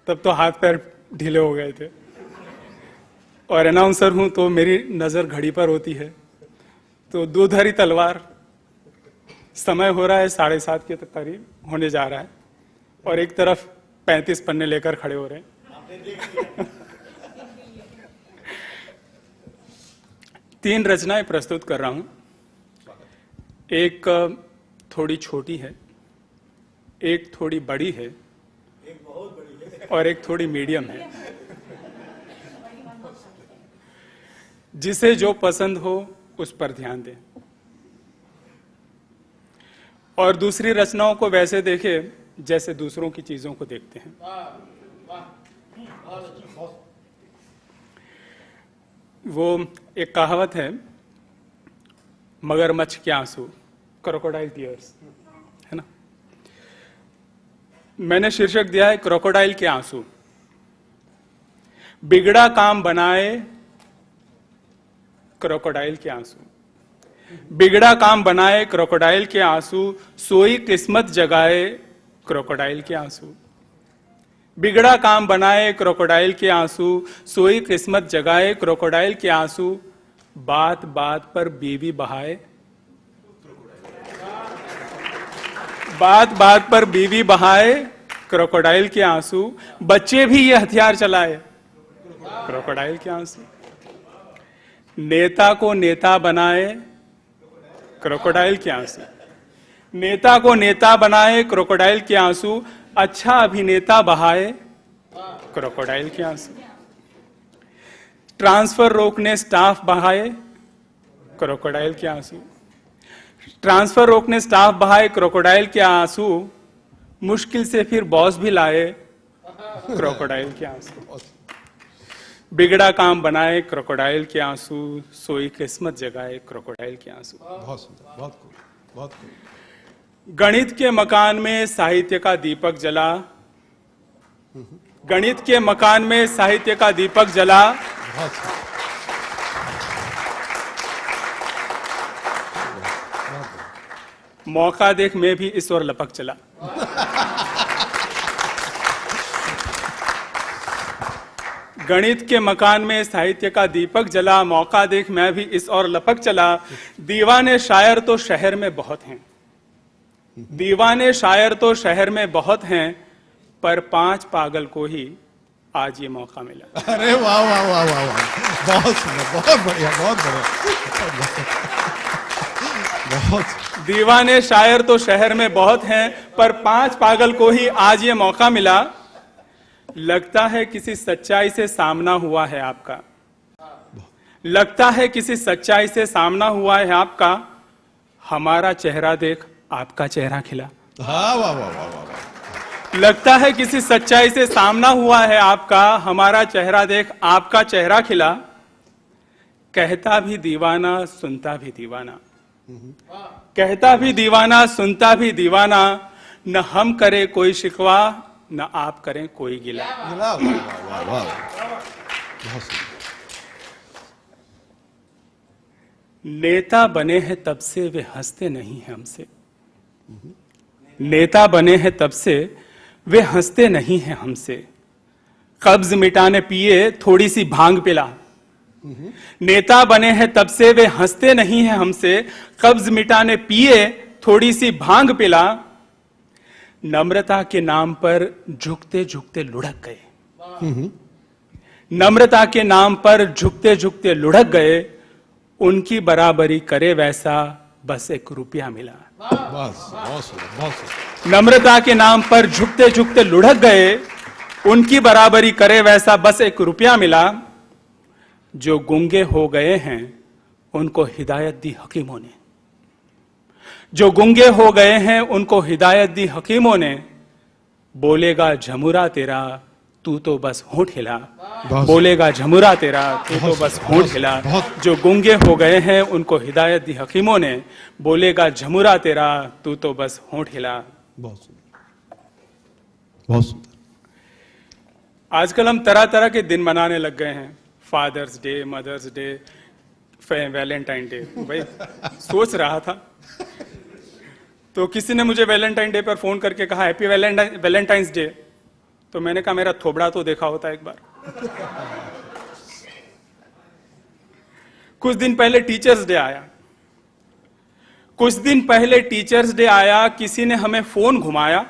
तब तो हाथ पैर ढीले हो गए थे। और अनाउंसर हूं तो मेरी नज़र घड़ी पर होती है, तो दूधारी तलवार, समय हो रहा है 7:30 के करीब होने जा रहा है, और एक तरफ 35 पन्ने लेकर खड़े हो रहे हैं। 3 रचनाएं प्रस्तुत कर रहा हूं। एक थोड़ी छोटी है, एक थोड़ी बड़ी है, और एक थोड़ी मीडियम है। जिसे जो पसंद हो उस पर ध्यान दें, और दूसरी रचनाओं को वैसे देखें जैसे दूसरों की चीजों को देखते हैं। वो एक कहावत है, मगरमच्छ के आंसू, क्रोकोडाइल टीयर्स, है ना। मैंने शीर्षक दिया है क्रोकोडाइल के आंसू। बिगड़ा काम बनाए क्रोकोडाइल के आंसू, बिगड़ा काम बनाए क्रोकोडाइल के आंसू, सोई किस्मत जगाए क्रोकोडाइल के आंसू। बिगड़ा काम बनाए क्रोकोडाइल के आंसू, सोई किस्मत जगाए क्रोकोडाइल के आंसू। बात बात पर बीवी बहाए, बात बात पर बीवी बहाए क्रोकोडाइल के आंसू। बच्चे भी ये हथियार चलाए क्रोकोडाइल के आंसू। नेता को नेता बनाए क्रोकोडाइल के आंसू, नेता को नेता बनाए क्रोकोडाइल के आंसू। अच्छा अभिनेता बहाए क्रोकोडाइल के आंसू। ट्रांसफर रोकने स्टाफ बहाए क्रोकोडाइल के आंसू, ट्रांसफर रोकने स्टाफ बहाए क्रोकोडाइल के आंसू। मुश्किल से फिर बॉस भी लाए क्रोकोडाइल के आंसू। बिगड़ा काम बनाए क्रोकोडाइल के आंसू, सोई किस्मत जगाए क्रोकोडाइल के आंसू। बहुत सुंदर, बहुत खूब, बहुत खूब। गणित के मकान में साहित्य का दीपक जला, गणित के मकान में साहित्य का दीपक जला। मौका देख मैं भी इस ओर लपक चला। गणित के मकान में साहित्य का दीपक जला, मौका देख मैं भी इस और लपक चला। दीवाने शायर तो शहर में बहुत हैं, दीवाने शायर तो शहर में बहुत हैं, पर 5 पागल को ही आज ये मौका मिला। अरे वाह वाह वाह वाह वाह, बहुत सुंदर, बहुत बढ़िया, बहुत बढ़िया, बहुत। दीवाने शायर तो शहर में बहुत हैं, पर 5 पागल को ही आज ये मौका मिला। लगता है किसी सच्चाई से सामना हुआ है आपका, लगता है किसी सच्चाई से सामना हुआ है आपका, हमारा चेहरा देख आपका चेहरा खिला। हाँ वाह वाह वाह वाह। लगता है किसी सच्चाई से सामना हुआ है आपका, हमारा चेहरा देख आपका चेहरा खिला। कहता भी दीवाना सुनता भी दीवाना, कहता भी दीवाना सुनता भी दीवाना, न हम करे कोई शिकवा न आप करें कोई गिला। वाह वाह वाह वाह, बहुत सुंदर। नेता बने हैं तब से वे हंसते नहीं हैं हमसे, नेता बने हैं तब से वे हंसते नहीं हैं हमसे। कब्ज मिटाने पिए थोड़ी सी भांग पिला, नेता बने हैं तब से वे हंसते नहीं हैं हमसे। कब्ज मिटाने पिए थोड़ी सी भांग पिला, नम्रता के नाम पर झुकते झुकते लुढ़क गए, नम्रता के नाम पर झुकते झुकते लुढ़क गए। उनकी बराबरी करे वैसा बस 1 रुपया मिला। बस बहुत सुंदर, बहुत सुंदर। नम्रता के नाम पर झुकते झुकते लुढ़क गए, उनकी बराबरी करे वैसा बस 1 रुपया मिला। जो गूंगे हो गए हैं उनको हिदायत दी हकीमों ने, जो गूंगे हो गए हैं उनको हिदायत दी हकीमों ने। बोलेगा झमुरा तेरा तू तो बस होंठ हिला, बोलेगा झमुरा तेरा तू तो बस होंठ हिला। जो गूंगे हो गए हैं उनको हिदायत दी हकीमों ने, बोलेगा झमुरा तेरा तू तो बस होंठ हिला। बहुत सुंदर, बहुत सुंदर। आजकल हम तरह तरह के दिन मनाने लग गए हैं, Father's Day, Mother's Day, Valentine Day. भाई सोच रहा था तो किसी ने मुझे वैलेंटाइन डे पर फोन करके कहा हैप्पी वैलेंटाइंस डे, तो मैंने कहा मेरा थोबड़ा तो देखा होता एक बार। कुछ दिन पहले टीचर्स डे आया, कुछ दिन पहले टीचर्स डे आया, किसी ने हमें फोन घुमाया।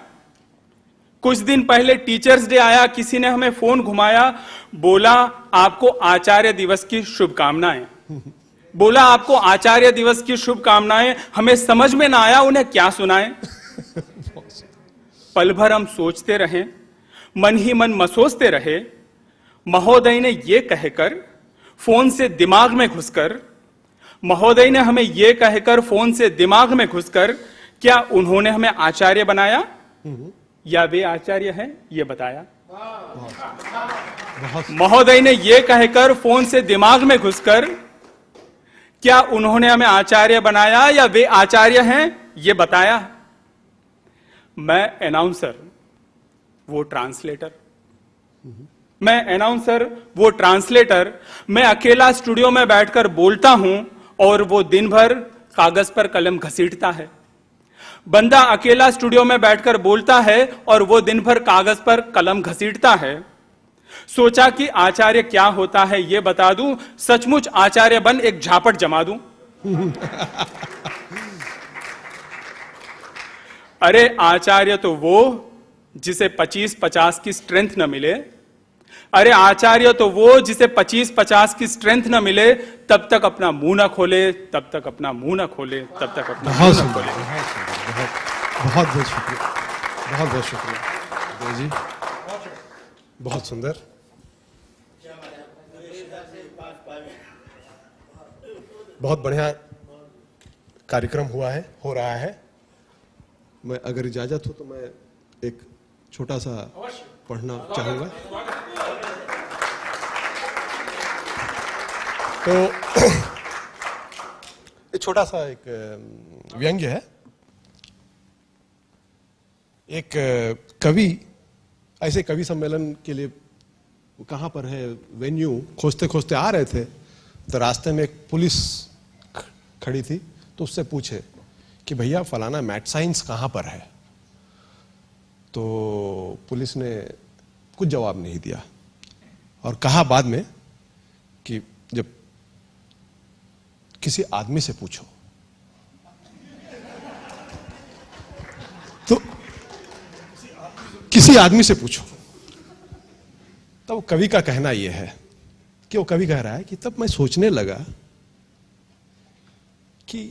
कुछ दिन पहले टीचर्स डे आया, किसी ने हमें फोन घुमाया, बोला आपको आचार्य दिवस की शुभकामनाएं, बोला आपको आचार्य दिवस की शुभकामनाएं। हमें समझ में ना आया उन्हें क्या सुनाएं। पल भर हम सोचते रहे, मन ही मन मसोचते रहे। महोदय ने ये कहकर फोन से दिमाग में घुसकर, महोदय ने हमें ये कहकर फोन से दिमाग में घुसकर, क्या उन्होंने हमें आचार्य बनाया या वे आचार्य हैं ये बताया। महोदय ने ये कहकर फोन से दिमाग में घुसकर, क्या उन्होंने हमें आचार्य बनाया या वे आचार्य हैं ये बताया। मैं अनाउंसर वो ट्रांसलेटर, मैं अनाउंसर वो ट्रांसलेटर, मैं अकेला स्टूडियो में बैठकर बोलता हूं और वो दिन भर कागज पर कलम घसीटता है। बंदा अकेला स्टूडियो में बैठकर बोलता है और वो दिन भर कागज पर कलम घसीटता है। सोचा कि आचार्य क्या होता है ये बता दूं, सचमुच आचार्य बन एक झापट जमा दूं। अरे आचार्य तो वो जिसे 25-50 की स्ट्रेंथ न मिले, अरे आचार्य तो वो जिसे 25-50 की स्ट्रेंथ न मिले, तब तक अपना मुंह न खोले, तब तक अपना मुंह न खोले, तब तक अपना मुंह न खोले। बहुत बहुत शुक्रिया, बहुत बहुत शुक्रिया जी, बहुत सुंदर। बहुत बढ़िया कार्यक्रम हुआ है, हो रहा है। मैं अगर इजाजत हो तो मैं एक छोटा सा पढ़ना चाहूंगा। तो एक छोटा सा एक व्यंग्य है। एक कवि ऐसे कवि सम्मेलन के लिए कहां पर है वेन्यू खोजते खोजते आ रहे थे, तो रास्ते में एक पुलिस खड़ी थी, तो उससे पूछे कि भैया फलाना मैथ साइंस कहां पर है। तो पुलिस ने कुछ जवाब नहीं दिया। और कहा बाद में कि जब किसी आदमी से पूछो तो किसी आदमी से पूछो, तो कवि का कहना यह है कि वो कवि कह रहा है कि तब मैं सोचने लगा कि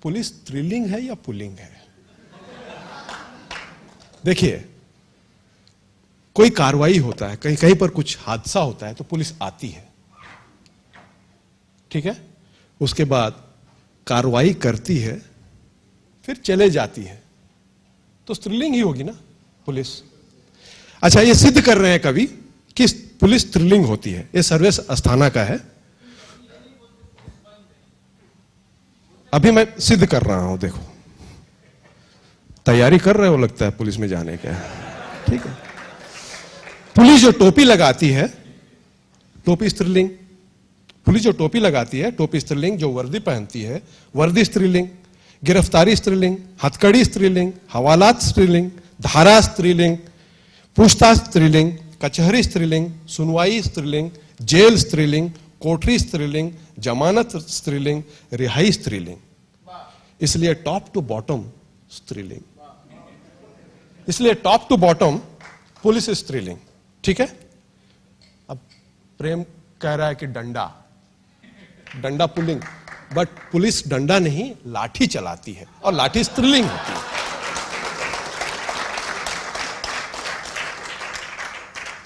पुलिस स्त्रीलिंग है या पुल्लिंग है। देखिए, कोई कार्रवाई होता है, कहीं कहीं पर कुछ हादसा होता है तो पुलिस आती है, ठीक है, उसके बाद कार्रवाई करती है, फिर चले जाती है, तो स्त्रीलिंग ही होगी ना पुलिस। अच्छा, ये सिद्ध कर रहे हैं कवि कि पुलिस स्त्रीलिंग होती है। ये सर्वेश अस्थाना का है, अभी मैं सिद्ध कर रहा हूं। देखो, तैयारी कर रहे हो लगता है पुलिस में जाने के, ठीक है। पुलिस जो टोपी लगाती है, टोपी स्त्रीलिंग। पुलिस जो टोपी लगाती है, टोपी स्त्रीलिंग। जो वर्दी पहनती है, वर्दी स्त्रीलिंग। गिरफ्तारी स्त्रीलिंग, हथकड़ी स्त्रीलिंग, हवालात स्त्रीलिंग, धारा स्त्रीलिंग, पूछताछ स्त्रीलिंग, कचहरी स्त्रीलिंग, सुनवाई स्त्रीलिंग, जेल स्त्रीलिंग, कोठरी स्त्रीलिंग, जमानत स्त्रीलिंग, रिहाई स्त्रीलिंग। इसलिए टॉप टू बॉटम स्त्रीलिंग, इसलिए टॉप टू बॉटम पुलिस स्त्रीलिंग, ठीक है। अब प्रेम कह रहा है कि डंडा, डंडा पुल्लिंग, बट पुलिस डंडा नहीं लाठी चलाती है और लाठी स्त्रीलिंग होती है।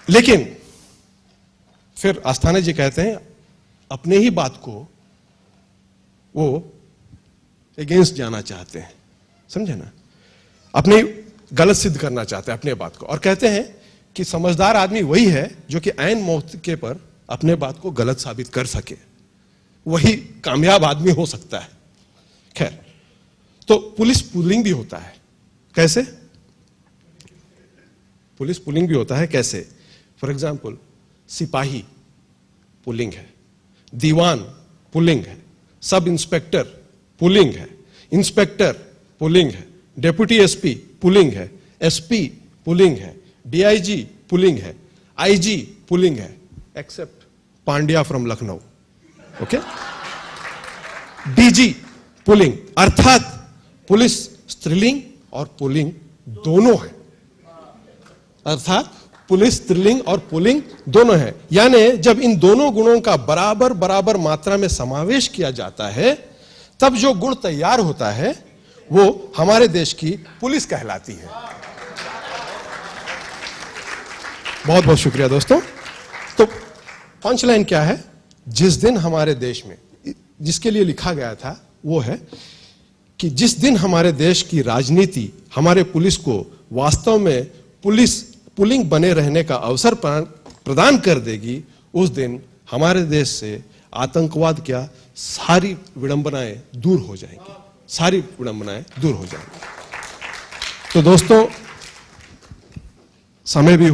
लेकिन फिर अस्थाना जी कहते हैं अपने ही बात को वो अगेंस्ट जाना चाहते हैं, समझे ना, अपनी गलत सिद्ध करना चाहते हैं अपने बात को, और कहते हैं कि समझदार आदमी वही है जो कि ऐन मौके पर अपने बात को गलत साबित कर सके, वही कामयाब आदमी हो सकता है। खैर, तो पुलिस पुलिंग भी होता है। कैसे? पुलिस पुलिंग भी होता है कैसे? फॉर एग्जाम्पल, सिपाही पुलिंग है, दीवान पुलिंग है, सब इंस्पेक्टर पुलिंग है, इंस्पेक्टर पुलिंग है, डेप्यूटी एसपी पुलिंग है, एसपी पुलिंग है, डीआईजी पुलिंग है, आईजी पुलिंग है, accept Pandya from Lucknow. Okay, DG pulling, अर्थात पुलिस स्त्रीलिंग और पुलिंग दोनों है, अर्थात पुलिस स्त्रीलिंग और पुलिंग दोनों है। यानी जब इन दोनों गुणों का बराबर बराबर मात्रा में समावेश किया जाता है, तब जो गुण तैयार होता है वो हमारे देश की पुलिस कहलाती है। बहुत बहुत शुक्रिया दोस्तों। तो पंच लाइन क्या है? जिस दिन हमारे देश में, जिसके लिए लिखा गया था वो है कि जिस दिन हमारे देश की राजनीति हमारे पुलिस को वास्तव में पुलिस पुलिंग बने रहने का अवसर प्रदान कर देगी, उस दिन हमारे देश से आतंकवाद क्या सारी विडंबनाएं दूर हो जाएंगी, सारी विडंबनाएं दूर हो जाएंगी। तो दोस्तों, समय भी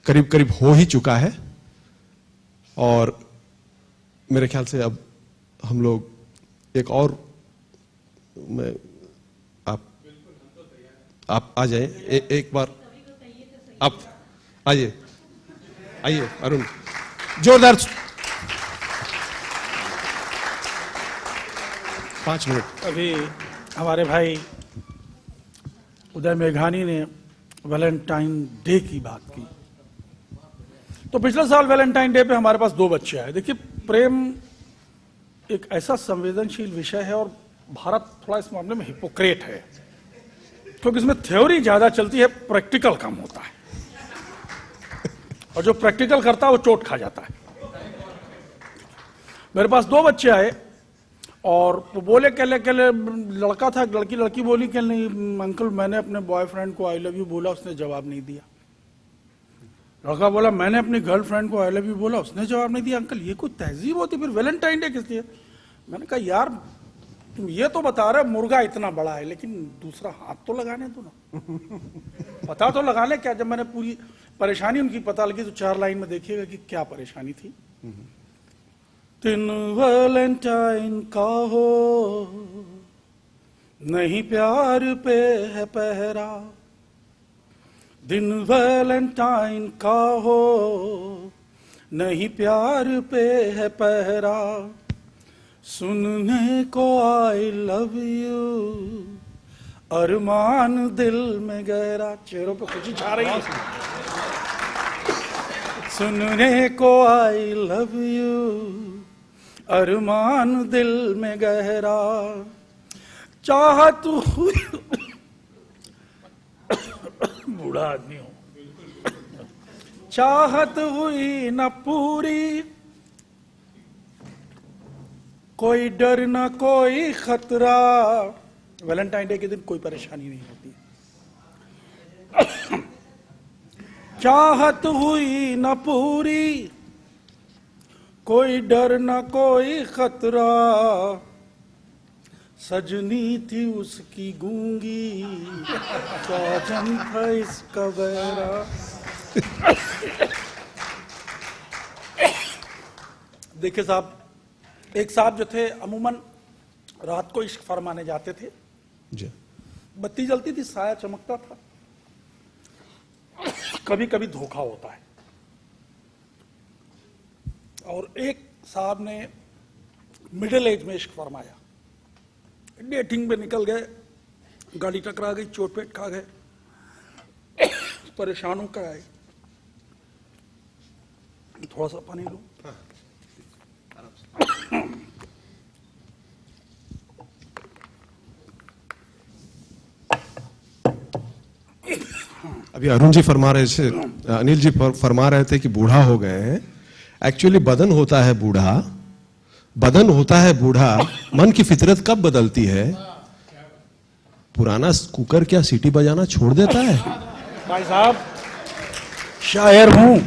करीब करीब हो ही चुका है और मेरे ख्याल से अब हम लोग एक और, मैं आप आ जाए एक बार, आप आइए, आइए अरुण, जोरदार 5 मिनट। अभी हमारे भाई उदय मेघानी ने वैलेंटाइन डे की बात की, तो पिछले साल वैलेंटाइन डे पे हमारे पास 2 बच्चे आए। देखिए, प्रेम एक ऐसा संवेदनशील विषय है और भारत थोड़ा इस मामले में हिपोक्रेट है, क्योंकि इसमें थ्योरी ज्यादा चलती है, प्रैक्टिकल कम होता है, और जो प्रैक्टिकल करता है वो चोट खा जाता है। मेरे पास 2 बच्चे आए और वो बोले, कहले लड़का था, लड़की बोली कि नहीं अंकल, मैंने अपने बॉयफ्रेंड को आई लव यू बोला, उसने जवाब नहीं दिया। लड़का बोला, मैंने अपनी गर्लफ्रेंड को आई लव यू बोला, उसने जवाब नहीं दिया। अंकल, ये कोई तहजीब होती? फिर वैलेंटाइन डे किस लिए? मैंने कहा, यार तुम ये तो बता रहे मुर्गा इतना बड़ा है, लेकिन दूसरा हाथ तो लगाने दो ना, पता तो लगा ले क्या। जब मैंने पूरी परेशानी उनकी पता लगी तो 4 लाइन में देखिएगा कि क्या परेशानी थी। दिन वैलेंटाइन का हो, नहीं प्यार पे है पहरा, दिन वैलेंटाइन का हो, नहीं प्यार पे है पहरा, सुनने को आई लव यू, अरमान दिल में गहरा। चेहरों पे खुशी छा रही है। सुनने को आई लव यू, अरमान दिल में गहरा, चाहत हुई बूढ़ा आदमी हूं, चाहत हुई न पूरी, कोई डर न कोई खतरा। वैलेंटाइन डे के दिन कोई परेशानी नहीं होती। चाहत हुई न पूरी, कोई डर न कोई खतरा, सजनी थी उसकी गूंगी, साजन था इसका बहरा। देखिए साहब, एक साहब जो थे अमूमन रात को इश्क फरमाने जाते थे जी। बत्ती जलती थी, साया चमकता था, कभी कभी धोखा होता है। और एक साहब ने मिडिल एज में इश्क फरमाया, डेटिंग पे निकल गए, गाड़ी टकरा गई, चोट पेट खा गए, परेशान होकर आए। थोड़ा सा पानी लो। अभी अरुण जी फरमा रहे थे, अनिल जी फरमा रहे थे कि बूढ़ा हो गए हैं। एक्चुअली बदन होता है बूढ़ा, बदन होता है बूढ़ा, मन की फितरत कब बदलती है? पुराना कुकर क्या सीटी बजाना छोड़ देता है? भाई साहब, शायर हूं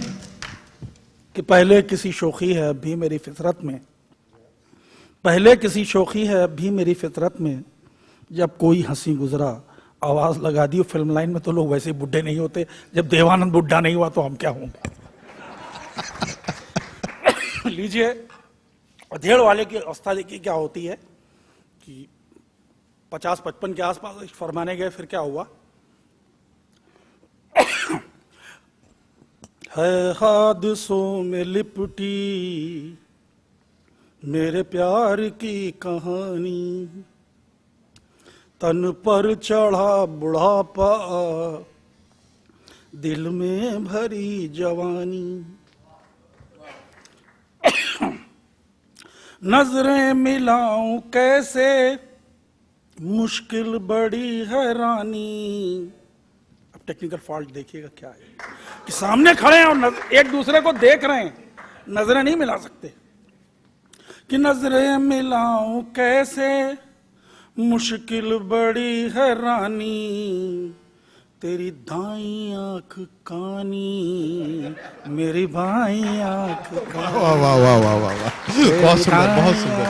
कि पहले किसी शोखी है अब भी मेरी फितरत में, पहले किसी शोखी है अब भी मेरी फितरत में, जब कोई हंसी गुजरा आवाज लगा दी। फिल्म लाइन में तो लोग वैसे ही बुढ़े नहीं होते, जब देवानंद बुढ़ा नहीं हुआ तो हम क्या होंगे। लीजिए, अधेड़ वाले की अवस्था देखिए क्या होती है कि 50-55 के आसपास फरमाने गए, फिर क्या हुआ। है हादसों में लिपटी मेरे प्यार की कहानी, तन पर चढ़ा बुढ़ापा दिल में भरी जवानी, नजरें मिलाऊं कैसे मुश्किल बड़ी हैरानी। अब टेक्निकल फॉल्ट देखिएगा क्या है कि सामने खड़े हैं और एक दूसरे को देख रहे हैं, नजरें नहीं मिला सकते। कि नजरें मिलाऊं कैसे मुश्किल बड़ी हैरानी, तेरी दाईं आंख कानी मेरी बाईं आंख कानी। वाह वाह वाह वाह वाह वाह, बहुत सुंदर, बहुत सुंदर,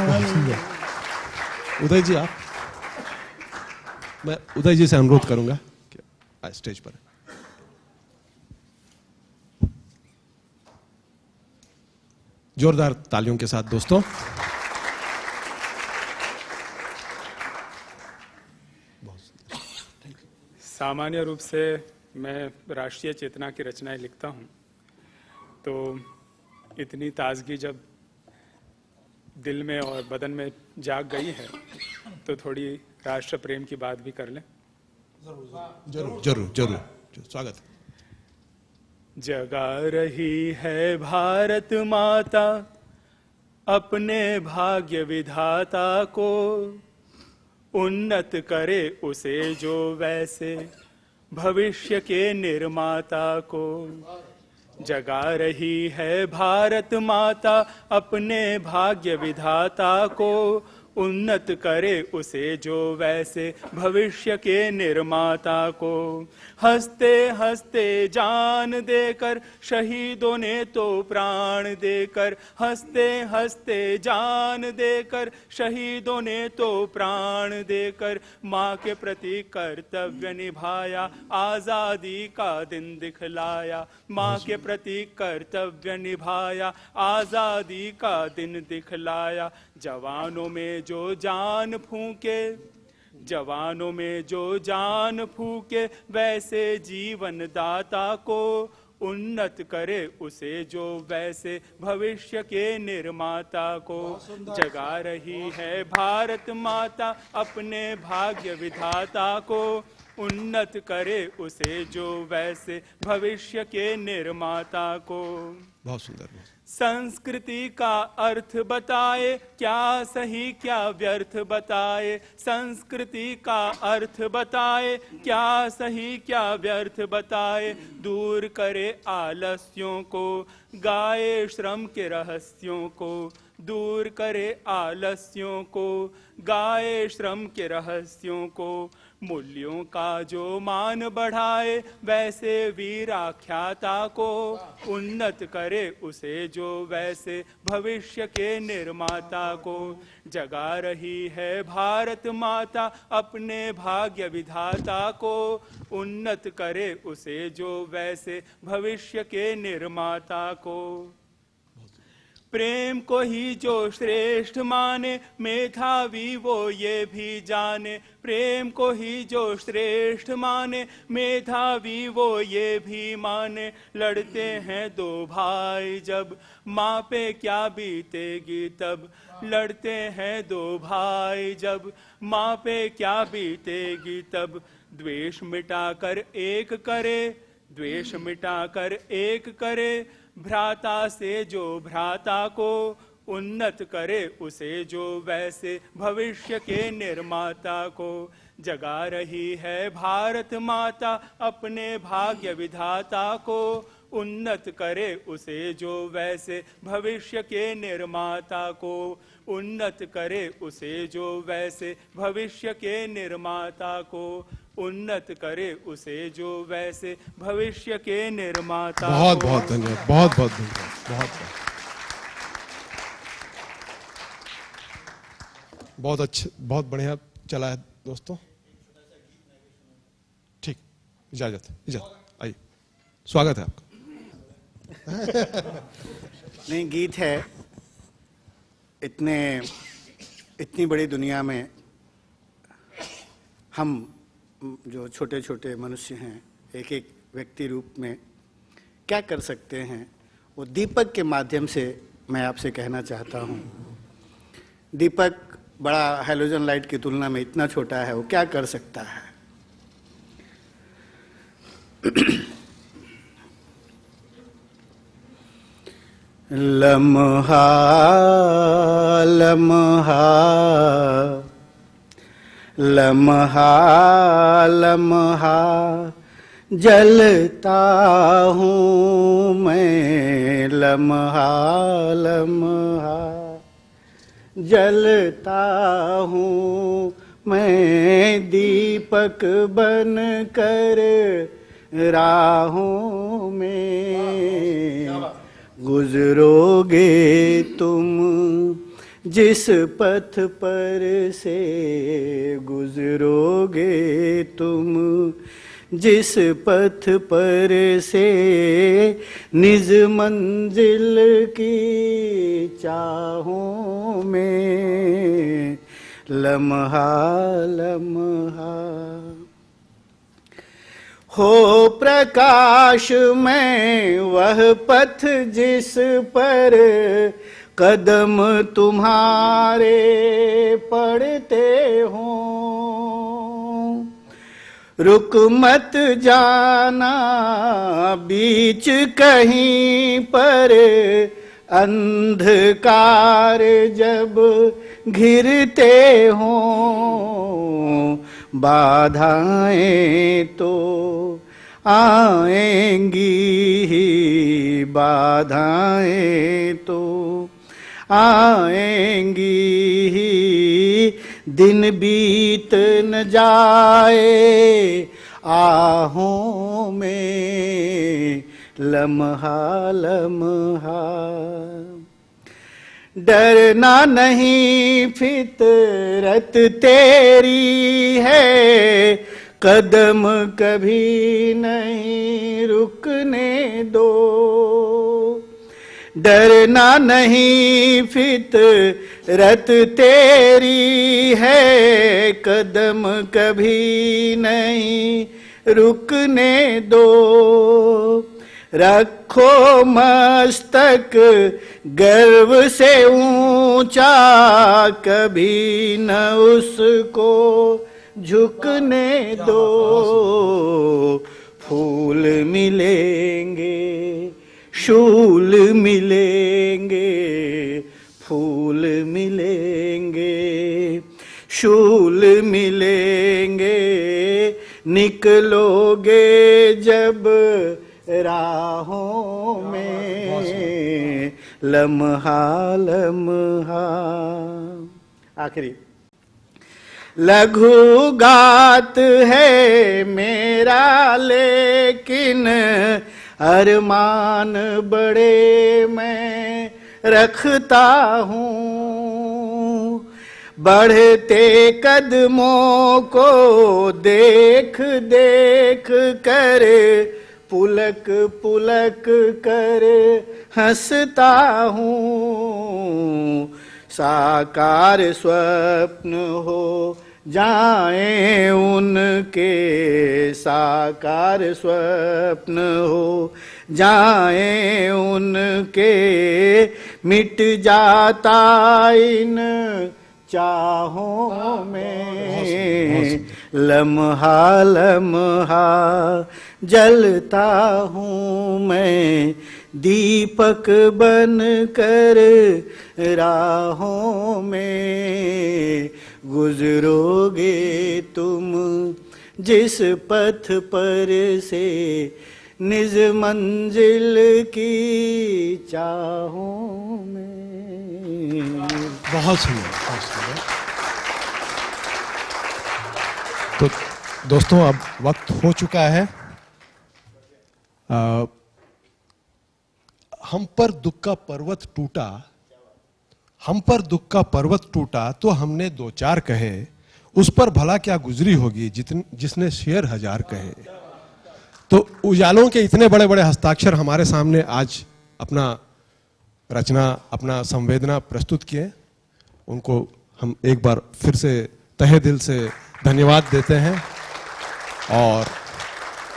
बहुत सुंदर। उदय जी, आप, मैं उदय जी से अनुरोध करूंगा कि स्टेज पर। जोरदार तालियों के साथ दोस्तों। सामान्य रूप से मैं राष्ट्रीय चेतना की रचनाएं लिखता हूं, तो इतनी ताजगी जब दिल में और बदन में जाग गई है तो थोड़ी राष्ट्र प्रेम की बात भी कर लें। जरूर जरूर जरूर, स्वागत। जगा रही है भारत माता अपने भाग्य विधाता को, उन्नत करे उसे जो वैसे भविष्य के निर्माता को। जगा रही है भारत माता अपने भाग्य विधाता को, उन्नत करे उसे जो वैसे भविष्य के निर्माता को। हंसते हंसते जान देकर शहीदों ने तो प्राण देकर, हंसते हंसते जान देकर शहीदों ने तो प्राण देकर, माँ के प्रति कर्तव्य निभाया, आजादी का दिन दिखलाया। माँ के प्रति कर्तव्य निभाया, आजादी का दिन दिखलाया। जवानों में जो जान फूके, जवानों में जो जान फूके, वैसे जीवन दाता को उन्नत करे उसे जो वैसे भविष्य के निर्माता को। जगा रही है भारत माता अपने भाग्य विधाता को, उन्नत करे उसे जो वैसे भविष्य के निर्माता को। बहुत सुंदर। संस्कृति का अर्थ बताए, क्या सही क्या व्यर्थ बताए। संस्कृति का अर्थ बताए, क्या सही क्या व्यर्थ बताए। दूर करे आलस्यों को, गाए श्रम के रहस्यों को। दूर करे आलस्यों को, गाए श्रम के रहस्यों को। मूल्यों का जो मान बढ़ाए, वैसे वीराख्याता को। उन्नत करे उसे जो वैसे भविष्य के निर्माता को। जगा रही है भारत माता अपने भाग्य विधाता को। उन्नत करे उसे जो वैसे भविष्य के निर्माता को। प्रेम को ही जो श्रेष्ठ माने, मेधावी वो ये भी जाने। प्रेम को ही जो श्रेष्ठ माने, मेधावी वो ये भी माने। लड़ते हैं दो भाई जब, माँ पे क्या बीतेगी तब। लड़ते हैं दो भाई जब, माँ पे क्या बीतेगी तब। द्वेष मिटाकर एक करे, द्वेष मिटाकर एक करे। भ्राता से जो भ्राता को, उन्नत करे उसे जो वैसे भविष्य के निर्माता को। जगा रही है भारत माता अपने भाग्य विधाता को। उन्नत करे उसे जो वैसे भविष्य के निर्माता को। उन्नत करे उसे जो वैसे भविष्य के निर्माता को। उन्नत करे उसे जो वैसे भविष्य के निर्माता। बहुत बहुत धन्यवाद, बहुत बहुत धन्यवाद, बहुत बहुत अच्छा, बहुत बढ़िया चला है दोस्तों। ठीक, इजाजत आइए, स्वागत है आपका। नहीं, गीत है। इतनी बड़ी दुनिया में हम जो छोटे छोटे मनुष्य हैं, एक एक व्यक्ति रूप में क्या कर सकते हैं, वो दीपक के माध्यम से मैं आपसे कहना चाहता हूँ। दीपक बड़ा हैलोजन लाइट की तुलना में इतना छोटा है, वो क्या कर सकता है। लम्हा लम्हा लम्हा लम्हा जलता हूँ मैं। लम्हा लम्हा जलता हूँ मैं, दीपक बन कर राहों में। गुजरोगे तुम जिस पथ पर से, गुजरोगे तुम जिस पथ पर से, निज मंजिल की चाहों में। लम्हा लम्हा हो प्रकाश में वह पथ जिस पर कदम तुम्हारे पड़ते हों। रुक मत जाना बीच कहीं पर, अंधकार जब घिरते हों। बाधाएं तो आएंगी ही, बाधाएं तो आएंगी ही, दिन बीत न जाए आहों में। लम्हा लम्हा डरना नहीं, फितरत तेरी है, कदम कभी नहीं रुकने दो। डरना नहीं, फितरत तेरी है, कदम कभी नहीं रुकने दो। रखो मस्तक गर्व से ऊंचा, कभी न उसको झुकने दो। फूल मिलेंगे शूल मिलेंगे, फूल मिलेंगे शूल मिलेंगे, निकलोगे जब राहों में लम्हा लम्हा। आखिरी लघु गात है मेरा लेकिन अरमान बड़े मैं रखता हूँ। बढ़ते कदमों को देख देख कर पुलक पुलक कर हंसता हूँ। साकार स्वप्न हो जाएं उनके, साकार स्वप्न हो जाएं उनके, मिट जाता इन चाहों में लम्हा लम्हा जलता हूँ मैं, दीपक बन कर राहों में। गुजरोगे तुम जिस पथ पर से निज मंजिल की चाहों में। बहुत सुंदर, बहुत सुंदर। तो दोस्तों अब वक्त हो चुका है। हम पर दुख का पर्वत टूटा, हम पर दुख का पर्वत टूटा तो हमने दो चार कहे, उस पर भला क्या गुजरी होगी जिसने शेर हजार कहे। तो उजालों के इतने बड़े बड़े हस्ताक्षर हमारे सामने आज अपना रचना, अपना संवेदना प्रस्तुत किए, उनको हम एक बार फिर से तहे दिल से धन्यवाद देते हैं। और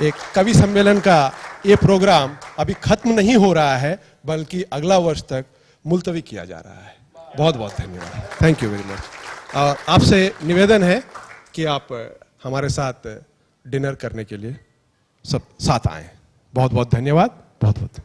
एक कवि सम्मेलन का ये प्रोग्राम अभी खत्म नहीं हो रहा है, बल्कि अगला वर्ष तक मुलतवी किया जा रहा है। बहुत बहुत धन्यवाद, थैंक यू वेरी मच। और आपसे निवेदन है कि आप हमारे साथ डिनर करने के लिए सब साथ आएं। बहुत बहुत धन्यवाद, बहुत बहुत।